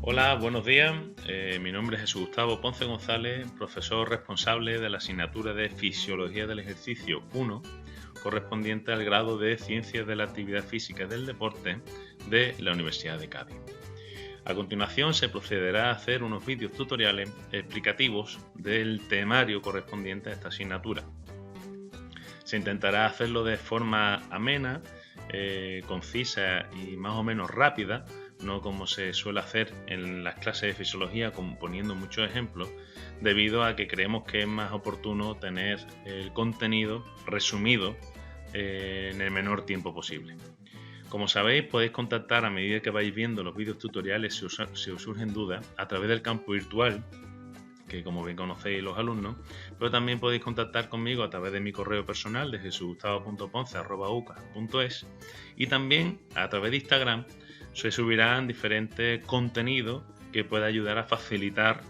Hola, buenos días. Mi nombre es Jesús Gustavo Ponce González, profesor responsable de la asignatura de Fisiología del Ejercicio 1, correspondiente al grado de Ciencias de la Actividad Física y del Deporte de la Universidad de Cádiz. A continuación se procederá a hacer unos vídeos tutoriales explicativos del temario correspondiente a esta asignatura. Se intentará hacerlo de forma amena, concisa y más o menos rápida, no como se suele hacer en las clases de fisiología, poniendo muchos ejemplos, debido a que creemos que es más oportuno tener el contenido resumido en el menor tiempo posible. Como sabéis, podéis contactar a medida que vais viendo los vídeos tutoriales si os surgen dudas a través del campo virtual, que como bien conocéis los alumnos, pero también podéis contactar conmigo a través de mi correo personal de jesusgustavo.ponce@uca.es y también a través de Instagram se subirán diferentes contenidos que pueda ayudar a facilitar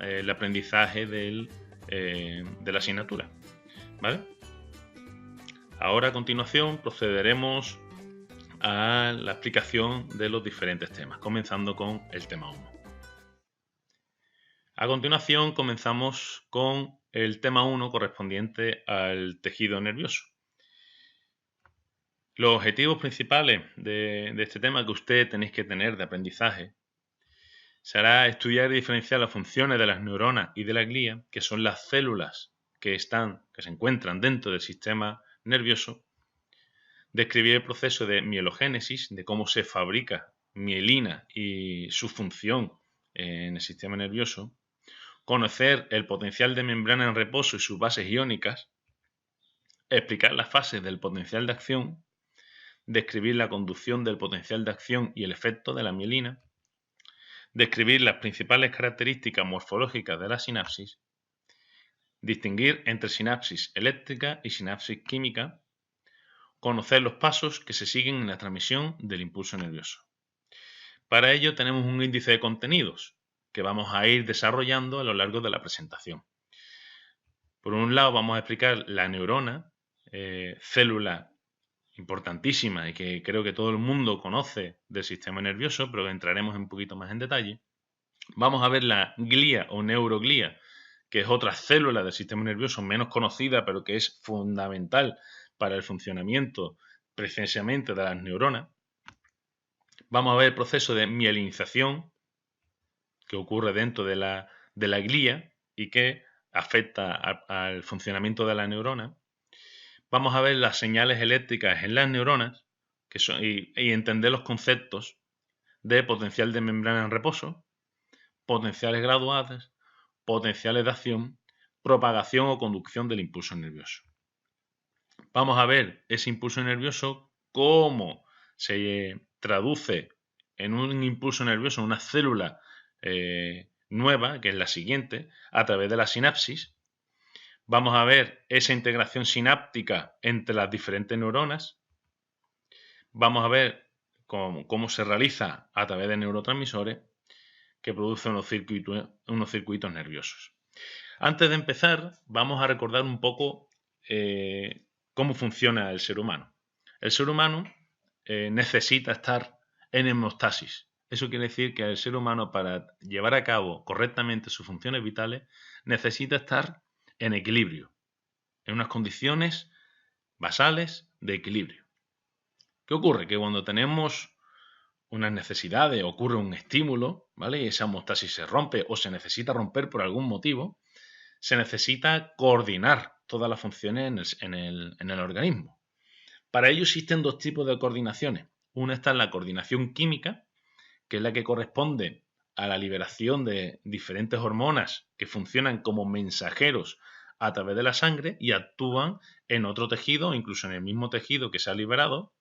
el aprendizaje de la asignatura. ¿Vale? Ahora a continuación procederemos a la explicación de los diferentes temas, comenzando con el tema 1. A continuación comenzamos con el tema 1 correspondiente al tejido nervioso. Los objetivos principales de este tema que ustedes tenéis que tener de aprendizaje será estudiar y diferenciar las funciones de las neuronas y de la glía, que son las células que se encuentran dentro del sistema nervioso, describir el proceso de mielogénesis, de cómo se fabrica mielina y su función en el sistema nervioso, conocer el potencial de membrana en reposo y sus bases iónicas, explicar las fases del potencial de acción, describir la conducción del potencial de acción y el efecto de la mielina, describir las principales características morfológicas de la sinapsis, distinguir entre sinapsis eléctrica y sinapsis química, conocer los pasos que se siguen en la transmisión del impulso nervioso. Para ello tenemos un índice de contenidos que vamos a ir desarrollando a lo largo de la presentación. Por un lado vamos a explicar la neurona, célula importantísima y que creo que todo el mundo conoce del sistema nervioso, pero entraremos un poquito más en detalle. Vamos a ver la glía o neuroglía, que es otra célula del sistema nervioso menos conocida, pero que es fundamental para el funcionamiento precisamente de las neuronas. Vamos a ver el proceso de mielinización que ocurre dentro de la glía y que afecta al funcionamiento de la neurona. Vamos a ver las señales eléctricas en las neuronas y entender los conceptos de potencial de membrana en reposo, potenciales graduadas, potenciales de acción, propagación o conducción del impulso nervioso. Vamos a ver ese impulso nervioso, cómo se traduce en un impulso nervioso, en una célula nueva, que es la siguiente, a través de la sinapsis. Vamos a ver esa integración sináptica entre las diferentes neuronas. Vamos a ver cómo se realiza a través de neurotransmisores que producen unos circuitos nerviosos. Antes de empezar, vamos a recordar un poco cómo funciona el ser humano. El ser humano necesita estar en hemostasis. Eso quiere decir que el ser humano, para llevar a cabo correctamente sus funciones vitales, necesita estar en equilibrio, en unas condiciones basales de equilibrio. ¿Qué ocurre? Que cuando tenemos unas necesidades, ocurre un estímulo, ¿vale? Y esa homeostasis se rompe o se necesita romper por algún motivo, se necesita coordinar todas las funciones en el organismo. Para ello existen dos tipos de coordinaciones. Una está en la coordinación química, que es la que corresponde a la liberación de diferentes hormonas que funcionan como mensajeros a través de la sangre y actúan en otro tejido, incluso en el mismo tejido que se ha liberado,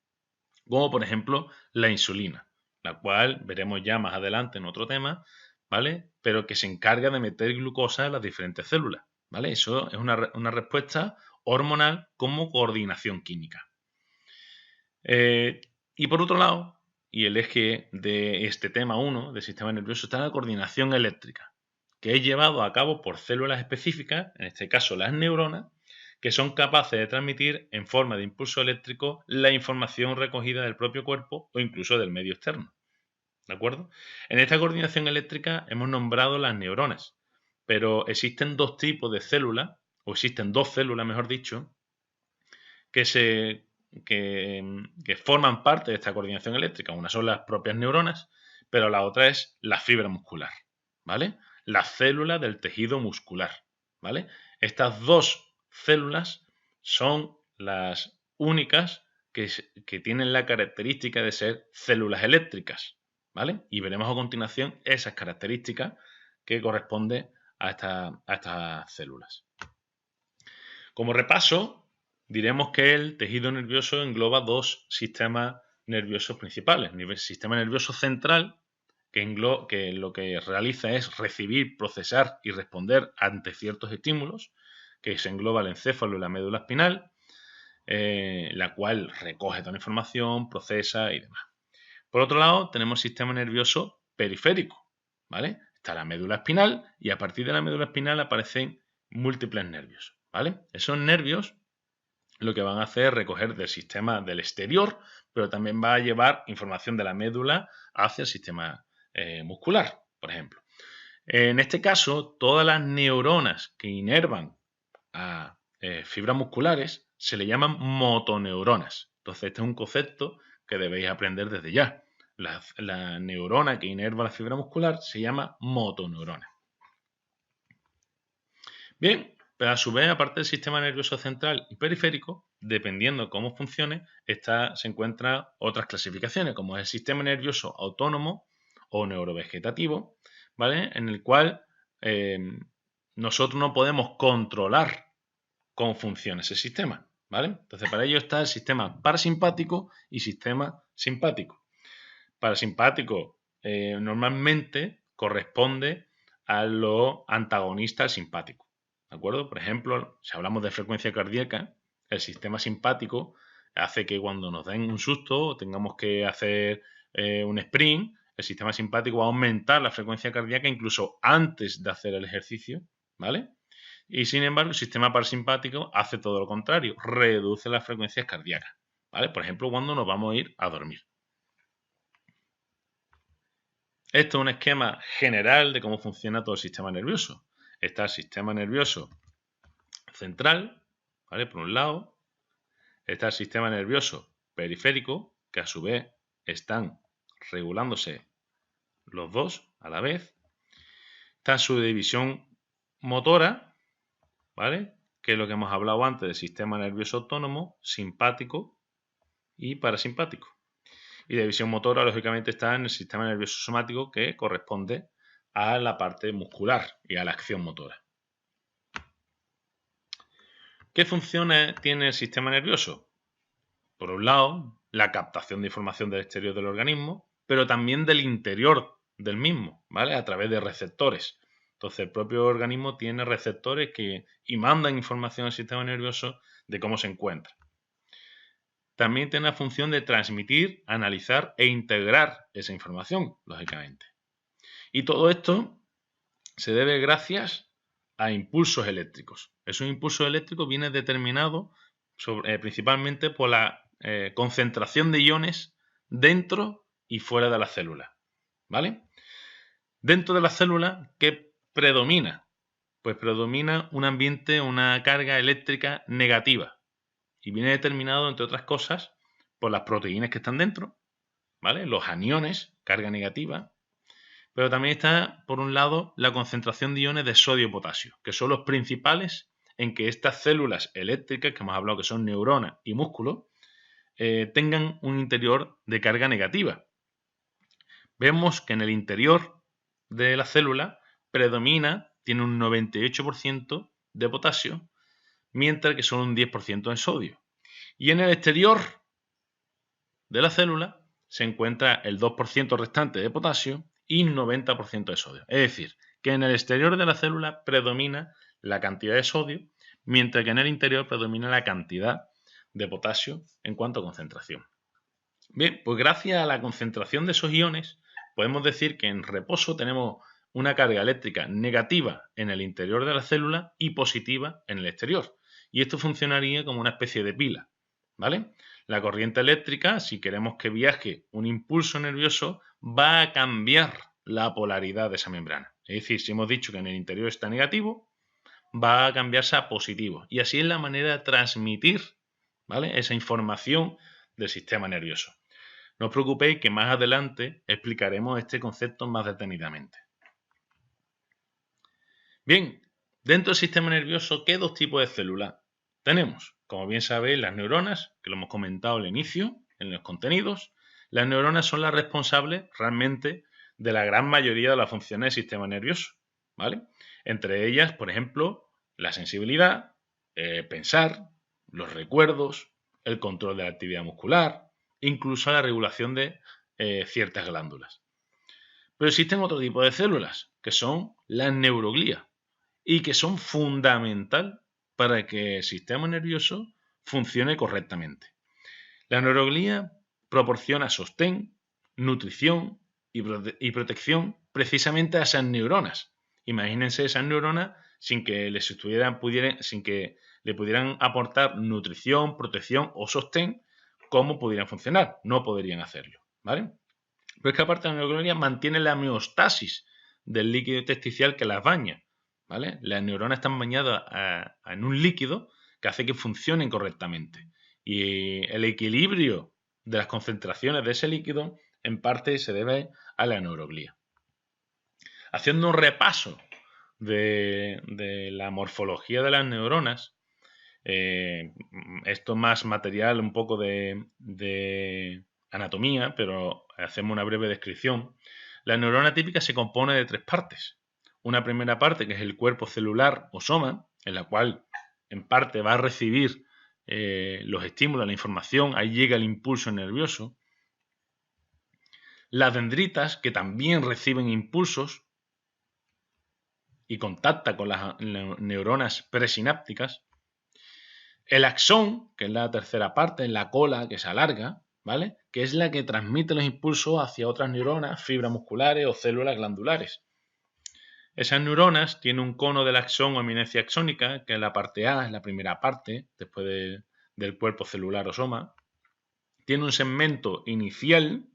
como por ejemplo la insulina, la cual veremos ya más adelante en otro tema, ¿vale? Pero que se encarga de meter glucosa en las diferentes células, ¿vale? Eso es una respuesta hormonal como coordinación química. Y por otro lado, y el eje de este tema 1 del sistema nervioso, está la coordinación eléctrica, que es llevado a cabo por células específicas, en este caso las neuronas, que son capaces de transmitir en forma de impulso eléctrico la información recogida del propio cuerpo o incluso del medio externo. ¿De acuerdo? En esta coordinación eléctrica hemos nombrado las neuronas, pero existen dos tipos de células, o existen dos células, mejor dicho, que forman parte de esta coordinación eléctrica. Una son las propias neuronas, pero la otra es la fibra muscular, ¿vale? Las células del tejido muscular, ¿vale? Estas dos células son las únicas que tienen la característica de ser células eléctricas, ¿vale? Y veremos a continuación esas características que corresponden a estas células. Como repaso, diremos que el tejido nervioso engloba dos sistemas nerviosos principales. El sistema nervioso central, que lo que realiza es recibir, procesar y responder ante ciertos estímulos, que se engloba el encéfalo y la médula espinal, la cual recoge toda la información, procesa y demás. Por otro lado, tenemos el sistema nervioso periférico, ¿vale? Está la médula espinal y a partir de la médula espinal aparecen múltiples nervios, ¿vale? Esos nervios lo que van a hacer es recoger del sistema del exterior, pero también va a llevar información de la médula hacia el sistema muscular, por ejemplo. En este caso, todas las neuronas que inervan a fibras musculares se le llaman motoneuronas. Entonces, este es un concepto que debéis aprender desde ya. La neurona que inerva la fibra muscular se llama motoneurona. Bien, pero a su vez, aparte del sistema nervioso central y periférico, dependiendo cómo funcione, se encuentran otras clasificaciones, como es el sistema nervioso autónomo o neurovegetativo, ¿vale? En el cual nosotros no podemos controlar cómo funciona ese sistema, ¿vale? Entonces, para ello está el sistema parasimpático y sistema simpático. Parasimpático normalmente corresponde a lo antagonista al simpático, ¿de acuerdo? Por ejemplo, si hablamos de frecuencia cardíaca, el sistema simpático hace que cuando nos den un susto o tengamos que hacer un sprint, el sistema simpático va a aumentar la frecuencia cardíaca incluso antes de hacer el ejercicio, ¿vale? Y sin embargo, el sistema parasimpático hace todo lo contrario, reduce las frecuencias cardíacas, ¿vale? Por ejemplo, cuando nos vamos a ir a dormir. Esto es un esquema general de cómo funciona todo el sistema nervioso. Está el sistema nervioso central, ¿vale? Por un lado. Está el sistema nervioso periférico, que a su vez están regulándose los dos a la vez. Está su división motora, ¿vale? Que es lo que hemos hablado antes del sistema nervioso autónomo, simpático y parasimpático. Y la división motora, lógicamente, está en el sistema nervioso somático, que corresponde a la parte muscular y a la acción motora. ¿Qué funciones tiene el sistema nervioso? Por un lado, la captación de información del exterior del organismo, pero también del interior del mismo, ¿vale? A través de receptores. Entonces, el propio organismo tiene receptores y mandan información al sistema nervioso de cómo se encuentra. También tiene la función de transmitir, analizar e integrar esa información, lógicamente. Y todo esto se debe gracias a impulsos eléctricos. Esos impulsos eléctricos vienen determinados principalmente por la concentración de iones dentro y fuera de la célula, ¿vale? Dentro de la célula, ¿qué predomina? Pues predomina un ambiente, una carga eléctrica negativa. Y viene determinado, entre otras cosas, por las proteínas que están dentro, ¿vale? Los aniones, carga negativa. Pero también está, por un lado, la concentración de iones de sodio y potasio, que son los principales en que estas células eléctricas, que hemos hablado que son neuronas y músculos, tengan un interior de carga negativa. Vemos que en el interior de la célula tiene un 98% de potasio, mientras que solo un 10% de sodio. Y en el exterior de la célula se encuentra el 2% restante de potasio y 90% de sodio. Es decir, que en el exterior de la célula predomina la cantidad de sodio, mientras que en el interior predomina la cantidad de potasio en cuanto a concentración. Bien, pues gracias a la concentración de esos iones, podemos decir que en reposo tenemos una carga eléctrica negativa en el interior de la célula y positiva en el exterior. Y esto funcionaría como una especie de pila, ¿vale? La corriente eléctrica, si queremos que viaje un impulso nervioso, va a cambiar la polaridad de esa membrana. Es decir, si hemos dicho que en el interior está negativo, va a cambiarse a positivo. Y así es la manera de transmitir, ¿vale?, esa información del sistema nervioso. No os preocupéis que más adelante explicaremos este concepto más detenidamente. Bien, dentro del sistema nervioso, ¿qué dos tipos de células tenemos? Como bien sabéis, las neuronas, que lo hemos comentado al inicio, en los contenidos. Las neuronas son las responsables realmente de la gran mayoría de las funciones del sistema nervioso, ¿vale? Entre ellas, por ejemplo, la sensibilidad, pensar, los recuerdos, el control de la actividad muscular, incluso la regulación de ciertas glándulas. Pero existen otro tipo de células, que son las neuroglías, y que son fundamental para que el sistema nervioso funcione correctamente. La neuroglía proporciona sostén, nutrición y protección precisamente a esas neuronas. Imagínense esas neuronas sin que le pudieran aportar nutrición, protección o sostén, ¿cómo pudieran funcionar? No podrían hacerlo, ¿vale? Pero es que aparte la neuroglía mantiene la homeostasis del líquido intersticial que las baña, ¿vale? Las neuronas están bañadas en un líquido que hace que funcionen correctamente. Y el equilibrio de las concentraciones de ese líquido en parte se debe a la neuroglía. Haciendo un repaso de la morfología de las neuronas, esto más material, un poco de anatomía, pero hacemos una breve descripción. La neurona típica se compone de tres partes. Una primera parte, que es el cuerpo celular o soma, en la cual en parte va a recibir los estímulos, la información, ahí llega el impulso nervioso. Las dendritas, que también reciben impulsos y contacta con las neuronas presinápticas. El axón, que es la tercera parte, en la cola que se alarga, ¿vale?, que es la que transmite los impulsos hacia otras neuronas, fibras musculares o células glandulares. Esas neuronas tienen un cono del axón o eminencia axónica, que es la parte A, es la primera parte, después del cuerpo celular o soma. Tiene un segmento inicial,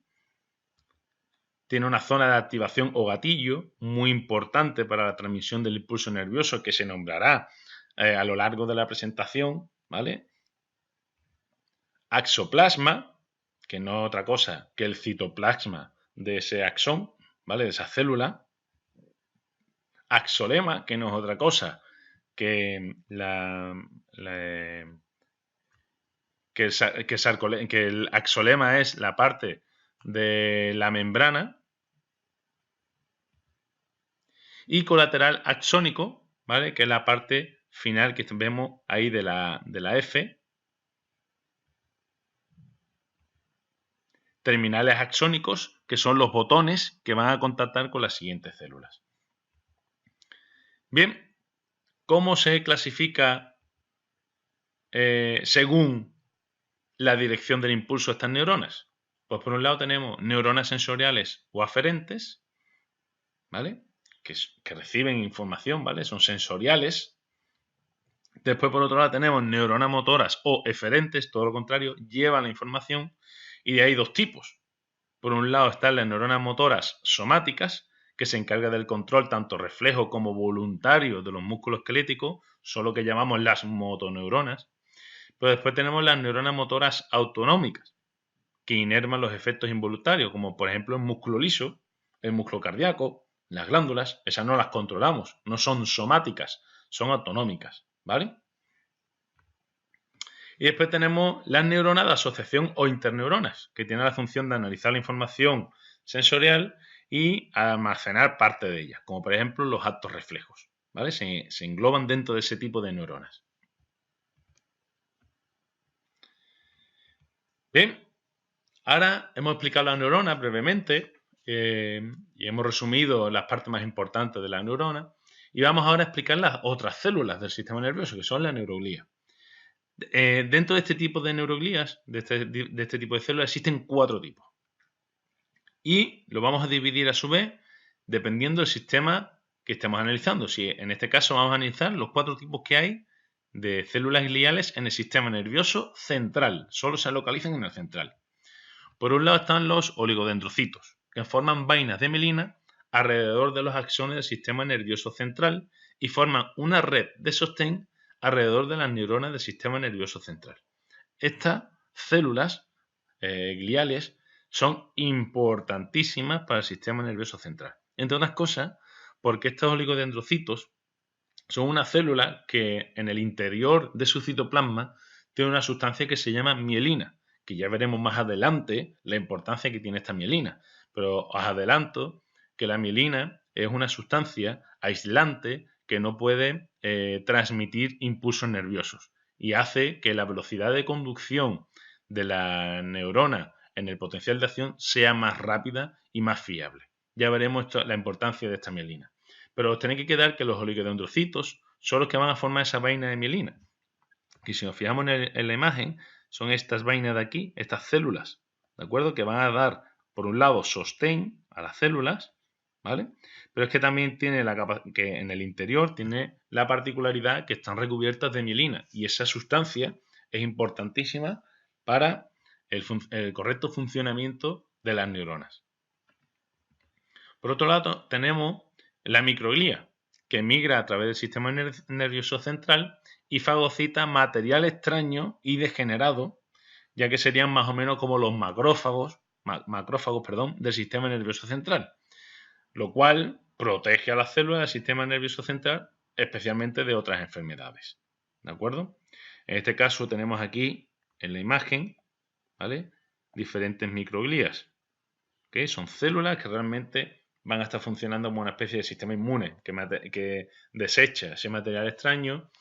tiene una zona de activación o gatillo muy importante para la transmisión del impulso nervioso, que se nombrará a lo largo de la presentación, ¿vale? Axoplasma, que no es otra cosa que el citoplasma de ese axón, ¿vale?, de esa célula. Axolema, que no es otra cosa que el axolema es la parte de la membrana. Y colateral axónico, ¿vale?, que es la parte final que vemos ahí de la F. Terminales axónicos, que son los botones que van a contactar con las siguientes células. Bien, ¿cómo se clasifica según la dirección del impulso de estas neuronas? Pues por un lado tenemos neuronas sensoriales o aferentes, ¿vale?, que reciben información, ¿vale?, son sensoriales. Después, por otro lado, tenemos neuronas motoras o eferentes, todo lo contrario, llevan la información. Y de ahí dos tipos. Por un lado están las neuronas motoras somáticas, que se encargan del control tanto reflejo como voluntario de los músculos esqueléticos, son lo que llamamos las motoneuronas. Pero después tenemos las neuronas motoras autonómicas, que inervan los efectos involuntarios, como por ejemplo el músculo liso, el músculo cardíaco, las glándulas. Esas no las controlamos, no son somáticas, son autonómicas, ¿vale? Y después tenemos las neuronas de asociación o interneuronas, que tienen la función de analizar la información sensorial y almacenar parte de ella, como por ejemplo los actos reflejos, ¿vale? Se engloban dentro de ese tipo de neuronas. Bien, ahora hemos explicado las neuronas brevemente y hemos resumido las partes más importantes de la neurona, y vamos ahora a explicar las otras células del sistema nervioso, que son la neuroglía. Dentro de este tipo de neuroglías, de este tipo de células, existen 4 tipos. Y lo vamos a dividir a su vez dependiendo del sistema que estemos analizando. Si en este caso vamos a analizar los 4 tipos que hay de células gliales en el sistema nervioso central. Solo se localizan en el central. Por un lado están los oligodendrocitos, que forman vainas de mielina alrededor de los axones del sistema nervioso central y forman una red de sostén alrededor de las neuronas del sistema nervioso central. Estas células gliales son importantísimas para el sistema nervioso central. Entre otras cosas, porque estos oligodendrocitos son unas células que en el interior de su citoplasma tiene una sustancia que se llama mielina, que ya veremos más adelante la importancia que tiene esta mielina. Pero os adelanto que la mielina es una sustancia aislante que no puede transmitir impulsos nerviosos y hace que la velocidad de conducción de la neurona en el potencial de acción sea más rápida y más fiable. Ya veremos la importancia de esta mielina. Pero os tenéis que quedar que los oligodendrocitos son los que van a formar esa vaina de mielina. Y si nos fijamos en la imagen, son estas vainas de aquí, estas células, ¿de acuerdo? Que van a dar, por un lado, sostén a las células, ¿vale? Pero es que también tiene que en el interior tiene la particularidad que están recubiertas de mielina y esa sustancia es importantísima para el correcto funcionamiento de las neuronas. Por otro lado, tenemos la microglía, que migra a través del sistema nervioso central y fagocita material extraño y degenerado, ya que serían más o menos como los macrófagos del sistema nervioso central, lo cual protege a las células del sistema nervioso central, especialmente de otras enfermedades. ¿De acuerdo? En este caso tenemos aquí en la imagen, ¿vale?, diferentes microglías, que son células que realmente van a estar funcionando como una especie de sistema inmune que desecha ese material extraño,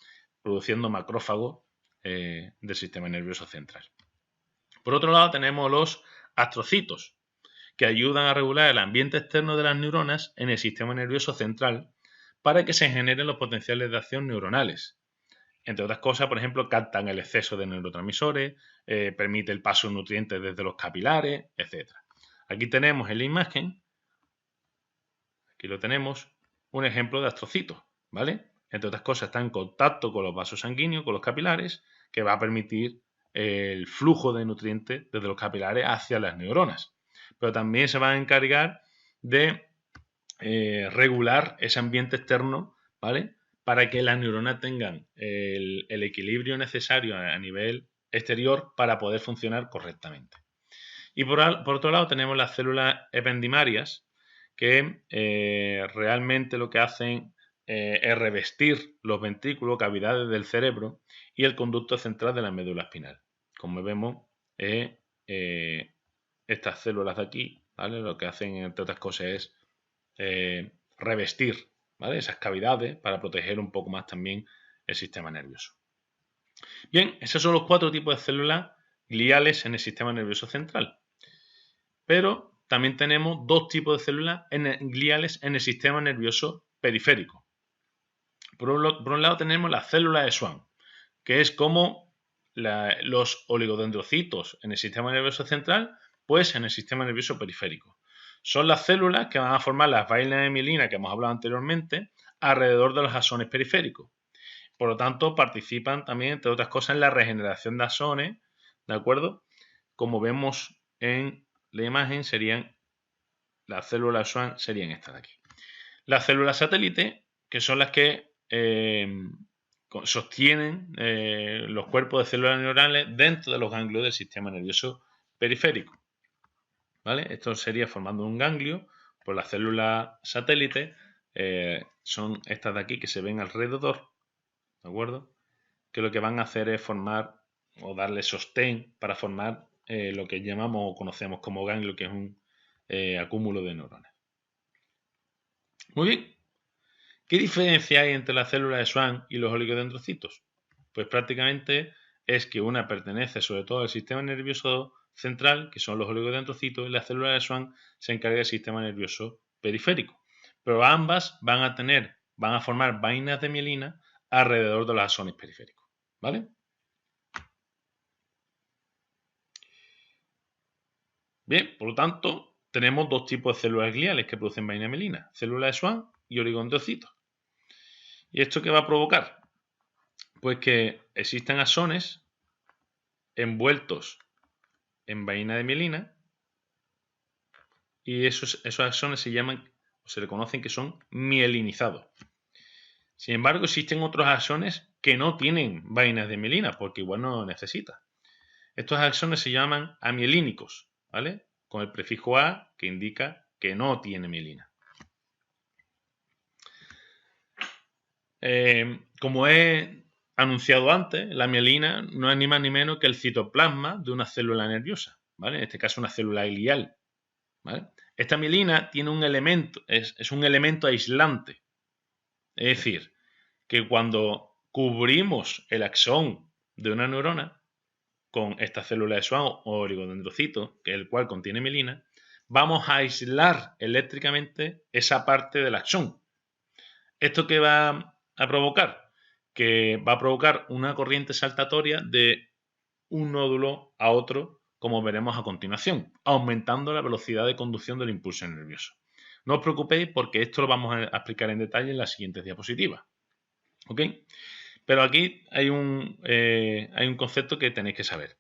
produciendo macrófagos del sistema nervioso central. Por otro lado, tenemos los astrocitos, que ayudan a regular el ambiente externo de las neuronas en el sistema nervioso central para que se generen los potenciales de acción neuronales. Entre otras cosas, por ejemplo, captan el exceso de neurotransmisores, permite el paso de nutrientes desde los capilares, etc. Aquí tenemos en la imagen, aquí lo tenemos, un ejemplo de astrocito, ¿vale? Entre otras cosas, está en contacto con los vasos sanguíneos, con los capilares, que va a permitir el flujo de nutrientes desde los capilares hacia las neuronas. Pero también se va a encargar de regular ese ambiente externo, ¿vale?, para que las neuronas tengan el equilibrio necesario a nivel exterior para poder funcionar correctamente. Y por otro lado tenemos las células ependimarias, que realmente lo que hacen es revestir los ventrículos, cavidades del cerebro y el conducto central de la médula espinal. Como vemos, estas células de aquí, ¿vale?, lo que hacen, entre otras cosas, es revestir, ¿vale?, esas cavidades para proteger un poco más también el sistema nervioso. Bien, esos son los 4 tipos de células gliales en el sistema nervioso central. Pero también tenemos 2 tipos de células gliales en el sistema nervioso periférico. Por un lado tenemos las células de Schwann, que es como los oligodendrocitos en el sistema nervioso central, pues en el sistema nervioso periférico. Son las células que van a formar las vainas de mielina que hemos hablado anteriormente alrededor de los axones periféricos. Por lo tanto, participan también, entre otras cosas, en la regeneración de axones, ¿de acuerdo? Como vemos en la imagen, las células Schwann serían estas de aquí. Las células satélite, que son las que sostienen los cuerpos de células neuronales dentro de los ganglios del sistema nervioso periférico, ¿vale? Esto sería formando un ganglio, pues las células satélite son estas de aquí que se ven alrededor, ¿de acuerdo?, que lo que van a hacer es formar o darle sostén para formar lo que llamamos o conocemos como ganglio, que es un acúmulo de neuronas. Muy bien. ¿Qué diferencia hay entre las células de Schwann y los oligodendrocitos? Pues prácticamente es que una pertenece sobre todo al sistema nervioso central, que son los oligodendrocitos, y las células de Schwann se encarga del sistema nervioso periférico. Pero ambas van a formar vainas de mielina alrededor de los axones periféricos, ¿vale? Bien, por lo tanto, tenemos 2 tipos de células gliales que producen vaina de mielina, células de Schwann y oligodendrocitos. ¿Y esto qué va a provocar? Pues que existan axones envueltos en vaina de mielina y esos axones se llaman, o se le conocen que son mielinizados. Sin embargo, existen otros axones que no tienen vainas de mielina, porque igual no lo necesita. Estos axones se llaman amielínicos, ¿vale? Con el prefijo A, que indica que no tiene mielina. Como he anunciado antes, la mielina no es ni más ni menos que el citoplasma de una célula nerviosa, ¿vale? En este caso una célula glial, ¿vale? Esta mielina tiene un elemento, es un elemento aislante. Es decir, que cuando cubrimos el axón de una neurona con esta célula de Schwann o oligodendrocito, que es el cual contiene mielina, vamos a aislar eléctricamente esa parte del axón. ¿Esto qué va a provocar? Que va a provocar una corriente saltatoria de un nódulo a otro, como veremos a continuación, aumentando la velocidad de conducción del impulso nervioso. No os preocupéis porque esto lo vamos a explicar en detalle en las siguientes diapositivas. ¿Ok? Pero aquí hay un concepto que tenéis que saber.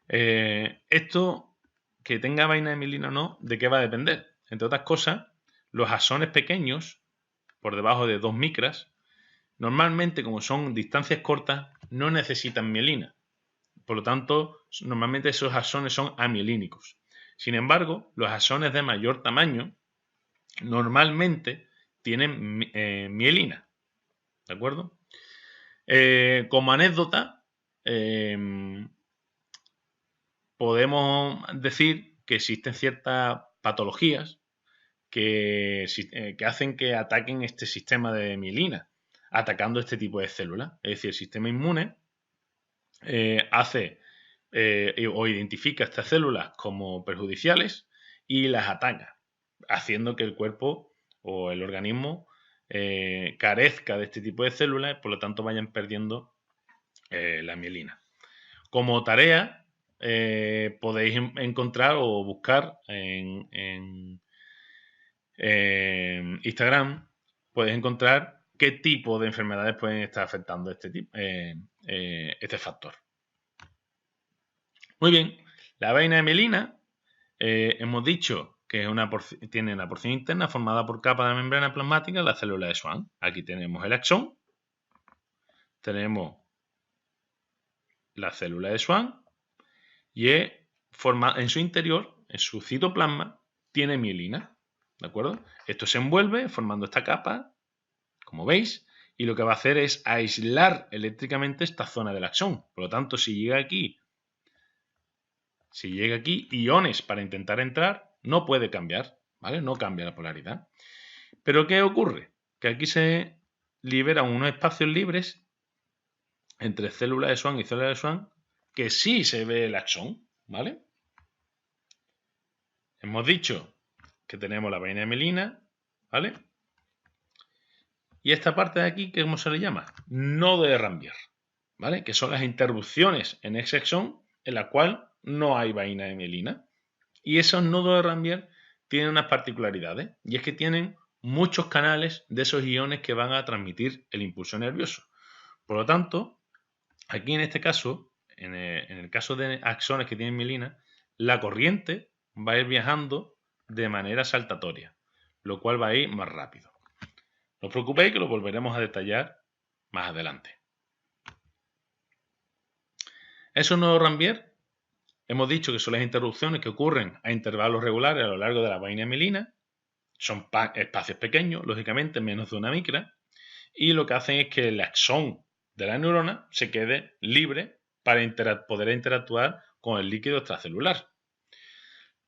Esto, que tenga vaina de mielina o no, ¿de qué va a depender? Entre otras cosas, los axones pequeños, por debajo de 2 micras, normalmente, como son distancias cortas, no necesitan mielina. Por lo tanto, normalmente esos axones son amielínicos. Sin embargo, los axones de mayor tamaño normalmente tienen mielina. ¿De acuerdo? Como anécdota, podemos decir que existen ciertas patologías que hacen que ataquen este sistema de mielina, atacando este tipo de células. Es decir, el sistema inmune hace o identifica estas células como perjudiciales y las ataca, haciendo que el cuerpo o el organismo carezca de este tipo de células y por lo tanto vayan perdiendo la mielina. Como tarea podéis encontrar o buscar en Instagram, podéis encontrar qué tipo de enfermedades pueden estar afectando este factor. Muy bien, la vaina de mielina hemos dicho que tiene una porción interna formada por capas de membrana plasmática de la célula de Schwann. Aquí tenemos el axón, tenemos la célula de Schwann y en su interior, en su citoplasma, tiene mielina. ¿De acuerdo? Esto se envuelve formando esta capa, como veis, y lo que va a hacer es aislar eléctricamente esta zona del axón. Por lo tanto, si llega aquí iones para intentar entrar, no puede cambiar, ¿vale? No cambia la polaridad. Pero ¿qué ocurre? Que aquí se liberan unos espacios libres entre células de Schwann y células de Schwann que sí se ve el axón, ¿vale? Hemos dicho que tenemos la vaina de mielina, ¿vale? Y esta parte de aquí, ¿cómo se le llama? Nodo de Ranvier, ¿vale? Que son las interrupciones en ese axón en la cual no hay vaina de mielina. Y esos nodos de Ranvier tienen unas particularidades, y es que tienen muchos canales de esos iones que van a transmitir el impulso nervioso. Por lo tanto, aquí en este caso, en el caso de axones que tienen mielina, la corriente va a ir viajando de manera saltatoria, lo cual va a ir más rápido. No os preocupéis que lo volveremos a detallar más adelante. Esos nodos Ranvier, hemos dicho que son las interrupciones que ocurren a intervalos regulares a lo largo de la vaina mielina. Son espacios pequeños, lógicamente, menos de 1 micra, y lo que hacen es que el axón de la neurona se quede libre para poder interactuar con el líquido extracelular.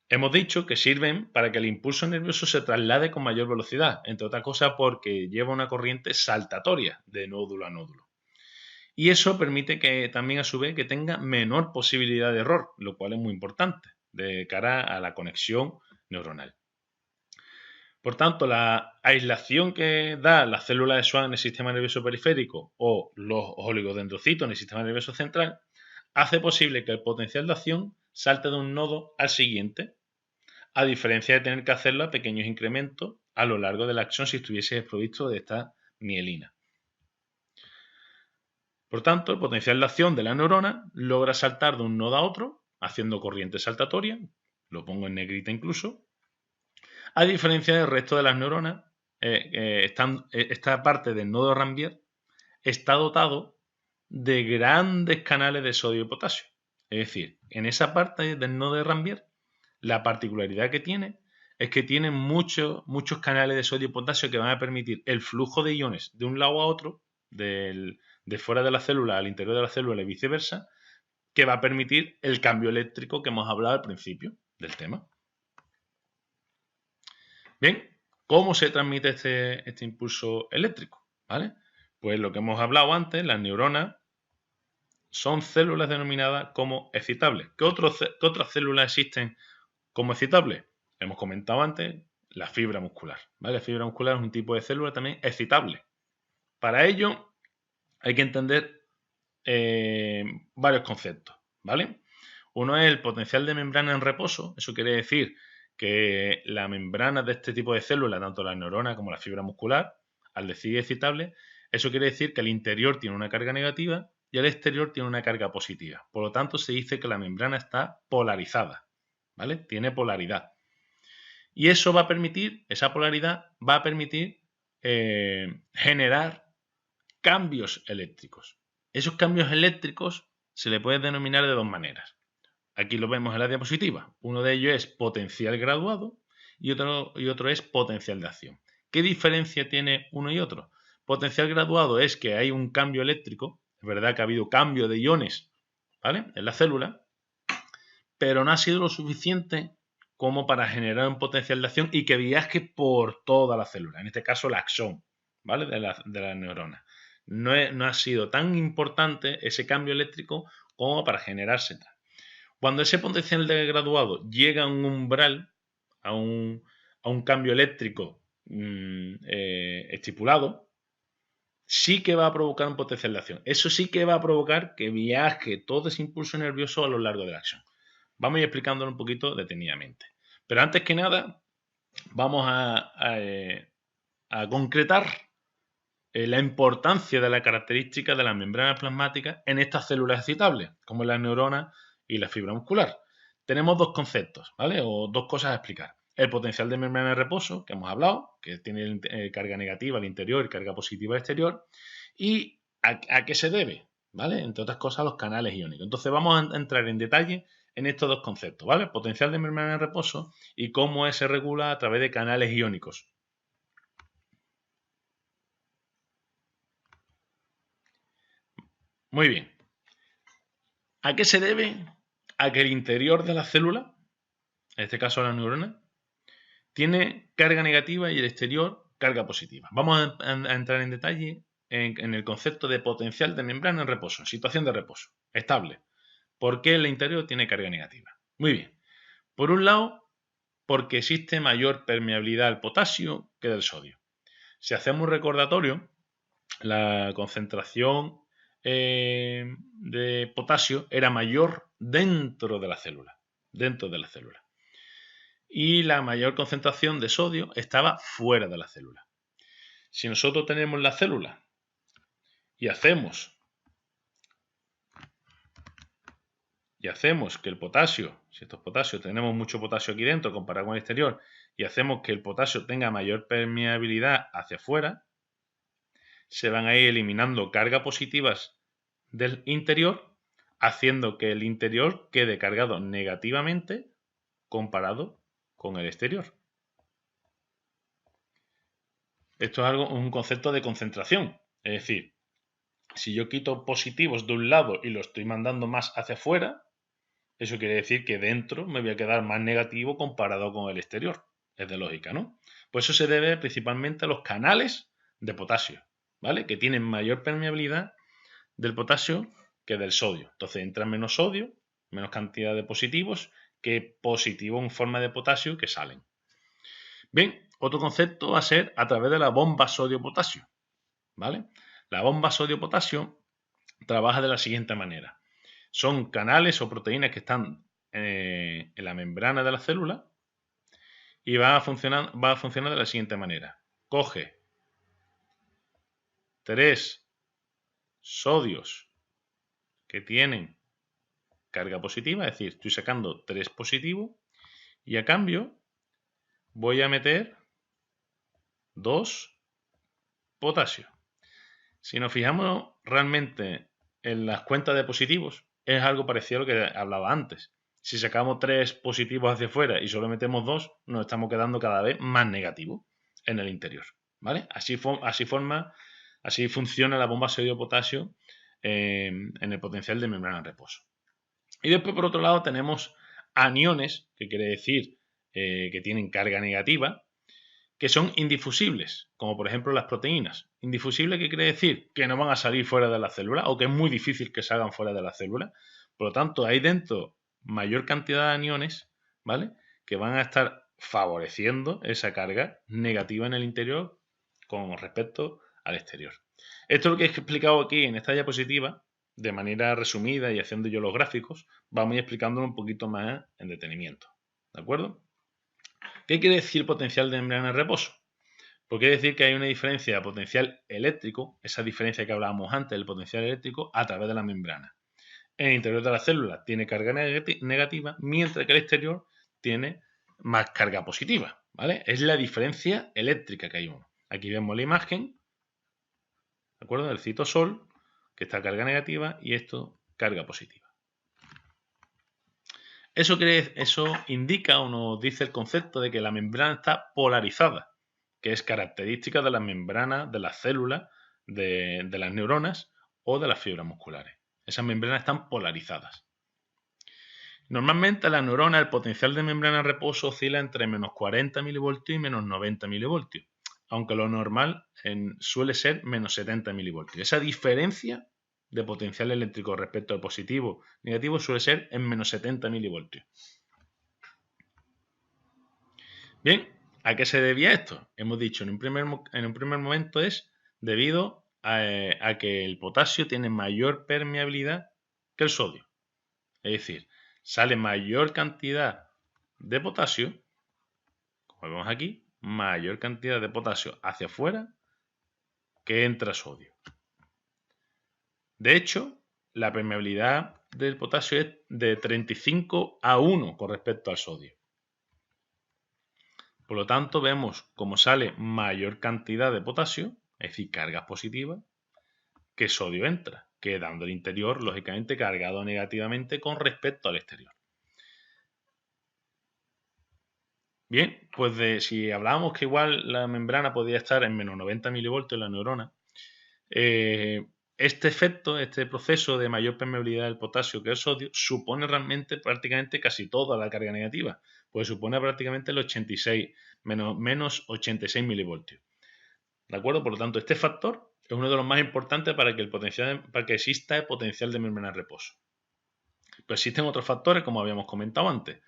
Hemos dicho que sirven para que el impulso nervioso se traslade con mayor velocidad, entre otras cosas porque lleva una corriente saltatoria de nódulo a nódulo. Y eso permite que también a su vez que tenga menor posibilidad de error, lo cual es muy importante de cara a la conexión neuronal. Por tanto, la aislación que da la célula de Schwann en el sistema nervioso periférico o los oligodendrocitos en el sistema nervioso central hace posible que el potencial de acción salte de un nodo al siguiente, a diferencia de tener que hacerlo a pequeños incrementos a lo largo del axón si estuviese desprovisto de esta mielina. Por tanto, el potencial de acción de la neurona logra saltar de un nodo a otro, haciendo corriente saltatoria, lo pongo en negrita incluso, A diferencia del resto de las neuronas, esta parte del nodo Rambier está dotado de grandes canales de sodio y potasio. Es decir, en esa parte del nodo de Rambier, la particularidad que tiene es que tiene muchos canales de sodio y potasio que van a permitir el flujo de iones de un lado a otro, de fuera de la célula al interior de la célula y viceversa, que va a permitir el cambio eléctrico que hemos hablado al principio del tema. Bien, ¿cómo se transmite este impulso eléctrico? ¿Vale? Pues lo que hemos hablado antes, las neuronas son células denominadas como excitables. ¿Qué otras células existen como excitables? Hemos comentado antes la fibra muscular. ¿Vale? La fibra muscular es un tipo de célula también excitable. Para ello hay que entender varios conceptos. ¿Vale? Uno es el potencial de membrana en reposo. Eso quiere decir que la membrana de este tipo de células, tanto la neurona como la fibra muscular, al decir excitable, eso quiere decir que el interior tiene una carga negativa y el exterior tiene una carga positiva. Por lo tanto, se dice que la membrana está polarizada, ¿vale? Tiene polaridad. Y eso va a permitir, esa polaridad va a permitir generar cambios eléctricos. Esos cambios eléctricos se le puede denominar de dos maneras. Aquí lo vemos en la diapositiva. Uno de ellos es potencial graduado y otro es potencial de acción. ¿Qué diferencia tiene uno y otro? Potencial graduado es que hay un cambio eléctrico, es verdad que ha habido cambio de iones, ¿vale?, en la célula, pero no ha sido lo suficiente como para generar un potencial de acción y que viaje por toda la célula, en este caso el axón, ¿vale?, de la neurona. No ha sido tan importante ese cambio eléctrico como para generarse tal. Cuando ese potencial de graduado llega a un umbral, a un cambio eléctrico estipulado, sí que va a provocar un potencial de acción. Eso sí que va a provocar que viaje todo ese impulso nervioso a lo largo de la acción. Vamos a ir explicándolo un poquito detenidamente. Pero antes que nada, vamos a concretar la importancia de la característica de las membranas plasmáticas en estas células excitables, como las neuronas y la fibra muscular. Tenemos dos conceptos, ¿vale? O dos cosas a explicar. El potencial de membrana de reposo, que hemos hablado, que tiene carga negativa al interior y carga positiva al exterior. ¿Y a qué se debe? ¿Vale? Entre otras cosas, los canales iónicos. Entonces vamos a entrar en detalle en estos dos conceptos, ¿vale? Potencial de membrana de reposo y cómo se regula a través de canales iónicos. Muy bien. ¿A qué se debe? A que el interior de la célula, en este caso la neurona, tiene carga negativa y el exterior carga positiva. Vamos a entrar en detalle en el concepto de potencial de membrana en reposo, en situación de reposo, estable. ¿Por qué el interior tiene carga negativa? Muy bien. Por un lado, porque existe mayor permeabilidad al potasio que del sodio. Si hacemos un recordatorio, la concentración de potasio era mayor dentro de la célula. Y la mayor concentración de sodio estaba fuera de la célula. Si nosotros tenemos la célula y hacemos que el potasio, si esto es potasio, tenemos mucho potasio aquí dentro comparado con el exterior, y hacemos que el potasio tenga mayor permeabilidad hacia afuera, se van a ir eliminando cargas positivas del interior, haciendo que el interior quede cargado negativamente comparado con el exterior. Esto es un concepto de concentración. Es decir, si yo quito positivos de un lado y lo estoy mandando más hacia afuera, eso quiere decir que dentro me voy a quedar más negativo comparado con el exterior. Es de lógica, ¿no? Pues eso se debe principalmente a los canales de potasio, ¿vale? Que tienen mayor permeabilidad del potasio que del sodio. Entonces entra menos sodio, menos cantidad de positivos que positivos en forma de potasio que salen. Bien, otro concepto va a ser a través de la bomba sodio-potasio, ¿vale? La bomba sodio-potasio trabaja de la siguiente manera. Son canales o proteínas que están en la membrana de la célula y va a funcionar de la siguiente manera. Coge 3 sodios que tienen carga positiva, es decir, estoy sacando 3 positivos y a cambio voy a meter 2 potasio. Si nos fijamos realmente en las cuentas de positivos, es algo parecido a lo que hablaba antes. Si sacamos 3 positivos hacia afuera y solo metemos 2, nos estamos quedando cada vez más negativos en el interior, ¿vale? Así funciona la bomba sodio-potasio en el potencial de membrana en reposo. Y después, por otro lado, tenemos aniones, que quiere decir que tienen carga negativa, que son indifusibles, como por ejemplo las proteínas. Indifusible, ¿qué quiere decir? Que no van a salir fuera de la célula o que es muy difícil que salgan fuera de la célula. Por lo tanto, hay dentro mayor cantidad de aniones, ¿vale? Que van a estar favoreciendo esa carga negativa en el interior con respecto al exterior. Esto es lo que he explicado aquí en esta diapositiva, de manera resumida y haciendo yo los gráficos, vamos a ir explicándolo un poquito más en detenimiento. ¿De acuerdo? ¿Qué quiere decir potencial de membrana de reposo? Pues quiere decir que hay una diferencia de potencial eléctrico, esa diferencia que hablábamos antes del potencial eléctrico, a través de la membrana. En el interior de la célula tiene carga negativa, mientras que el exterior tiene más carga positiva, ¿vale? Es la diferencia eléctrica que hay uno. Aquí vemos la imagen, ¿de acuerdo? Del citosol, que está carga negativa, y esto carga positiva. Eso indica o nos dice el concepto de que la membrana está polarizada, que es característica de las membranas de las células, de las neuronas o de las fibras musculares. Esas membranas están polarizadas. Normalmente la neurona, el potencial de membrana en reposo oscila entre menos 40 milivoltios y menos 90 milivoltios, aunque lo normal suele ser menos 70 milivoltios. Esa diferencia de potencial eléctrico respecto al positivo negativo suele ser en menos 70 milivoltios. Bien, ¿a qué se debía esto? Hemos dicho en un primer momento es debido a que el potasio tiene mayor permeabilidad que el sodio. Es decir, sale mayor cantidad de potasio, como vemos aquí, mayor cantidad de potasio hacia afuera que entra sodio. De hecho, la permeabilidad del potasio es de 35 a 1 con respecto al sodio. Por lo tanto, vemos cómo sale mayor cantidad de potasio, es decir, cargas positivas, que sodio entra, quedando el interior, lógicamente, cargado negativamente con respecto al exterior. Bien, pues si hablábamos que igual la membrana podía estar en menos 90 milivoltios en la neurona, este efecto, este proceso de mayor permeabilidad del potasio que el sodio, supone realmente prácticamente casi toda la carga negativa, pues supone prácticamente el 86, menos 86 milivoltios. ¿De acuerdo? Por lo tanto, este factor es uno de los más importantes para que exista el potencial de membrana de reposo. Pero existen otros factores, como habíamos comentado antes.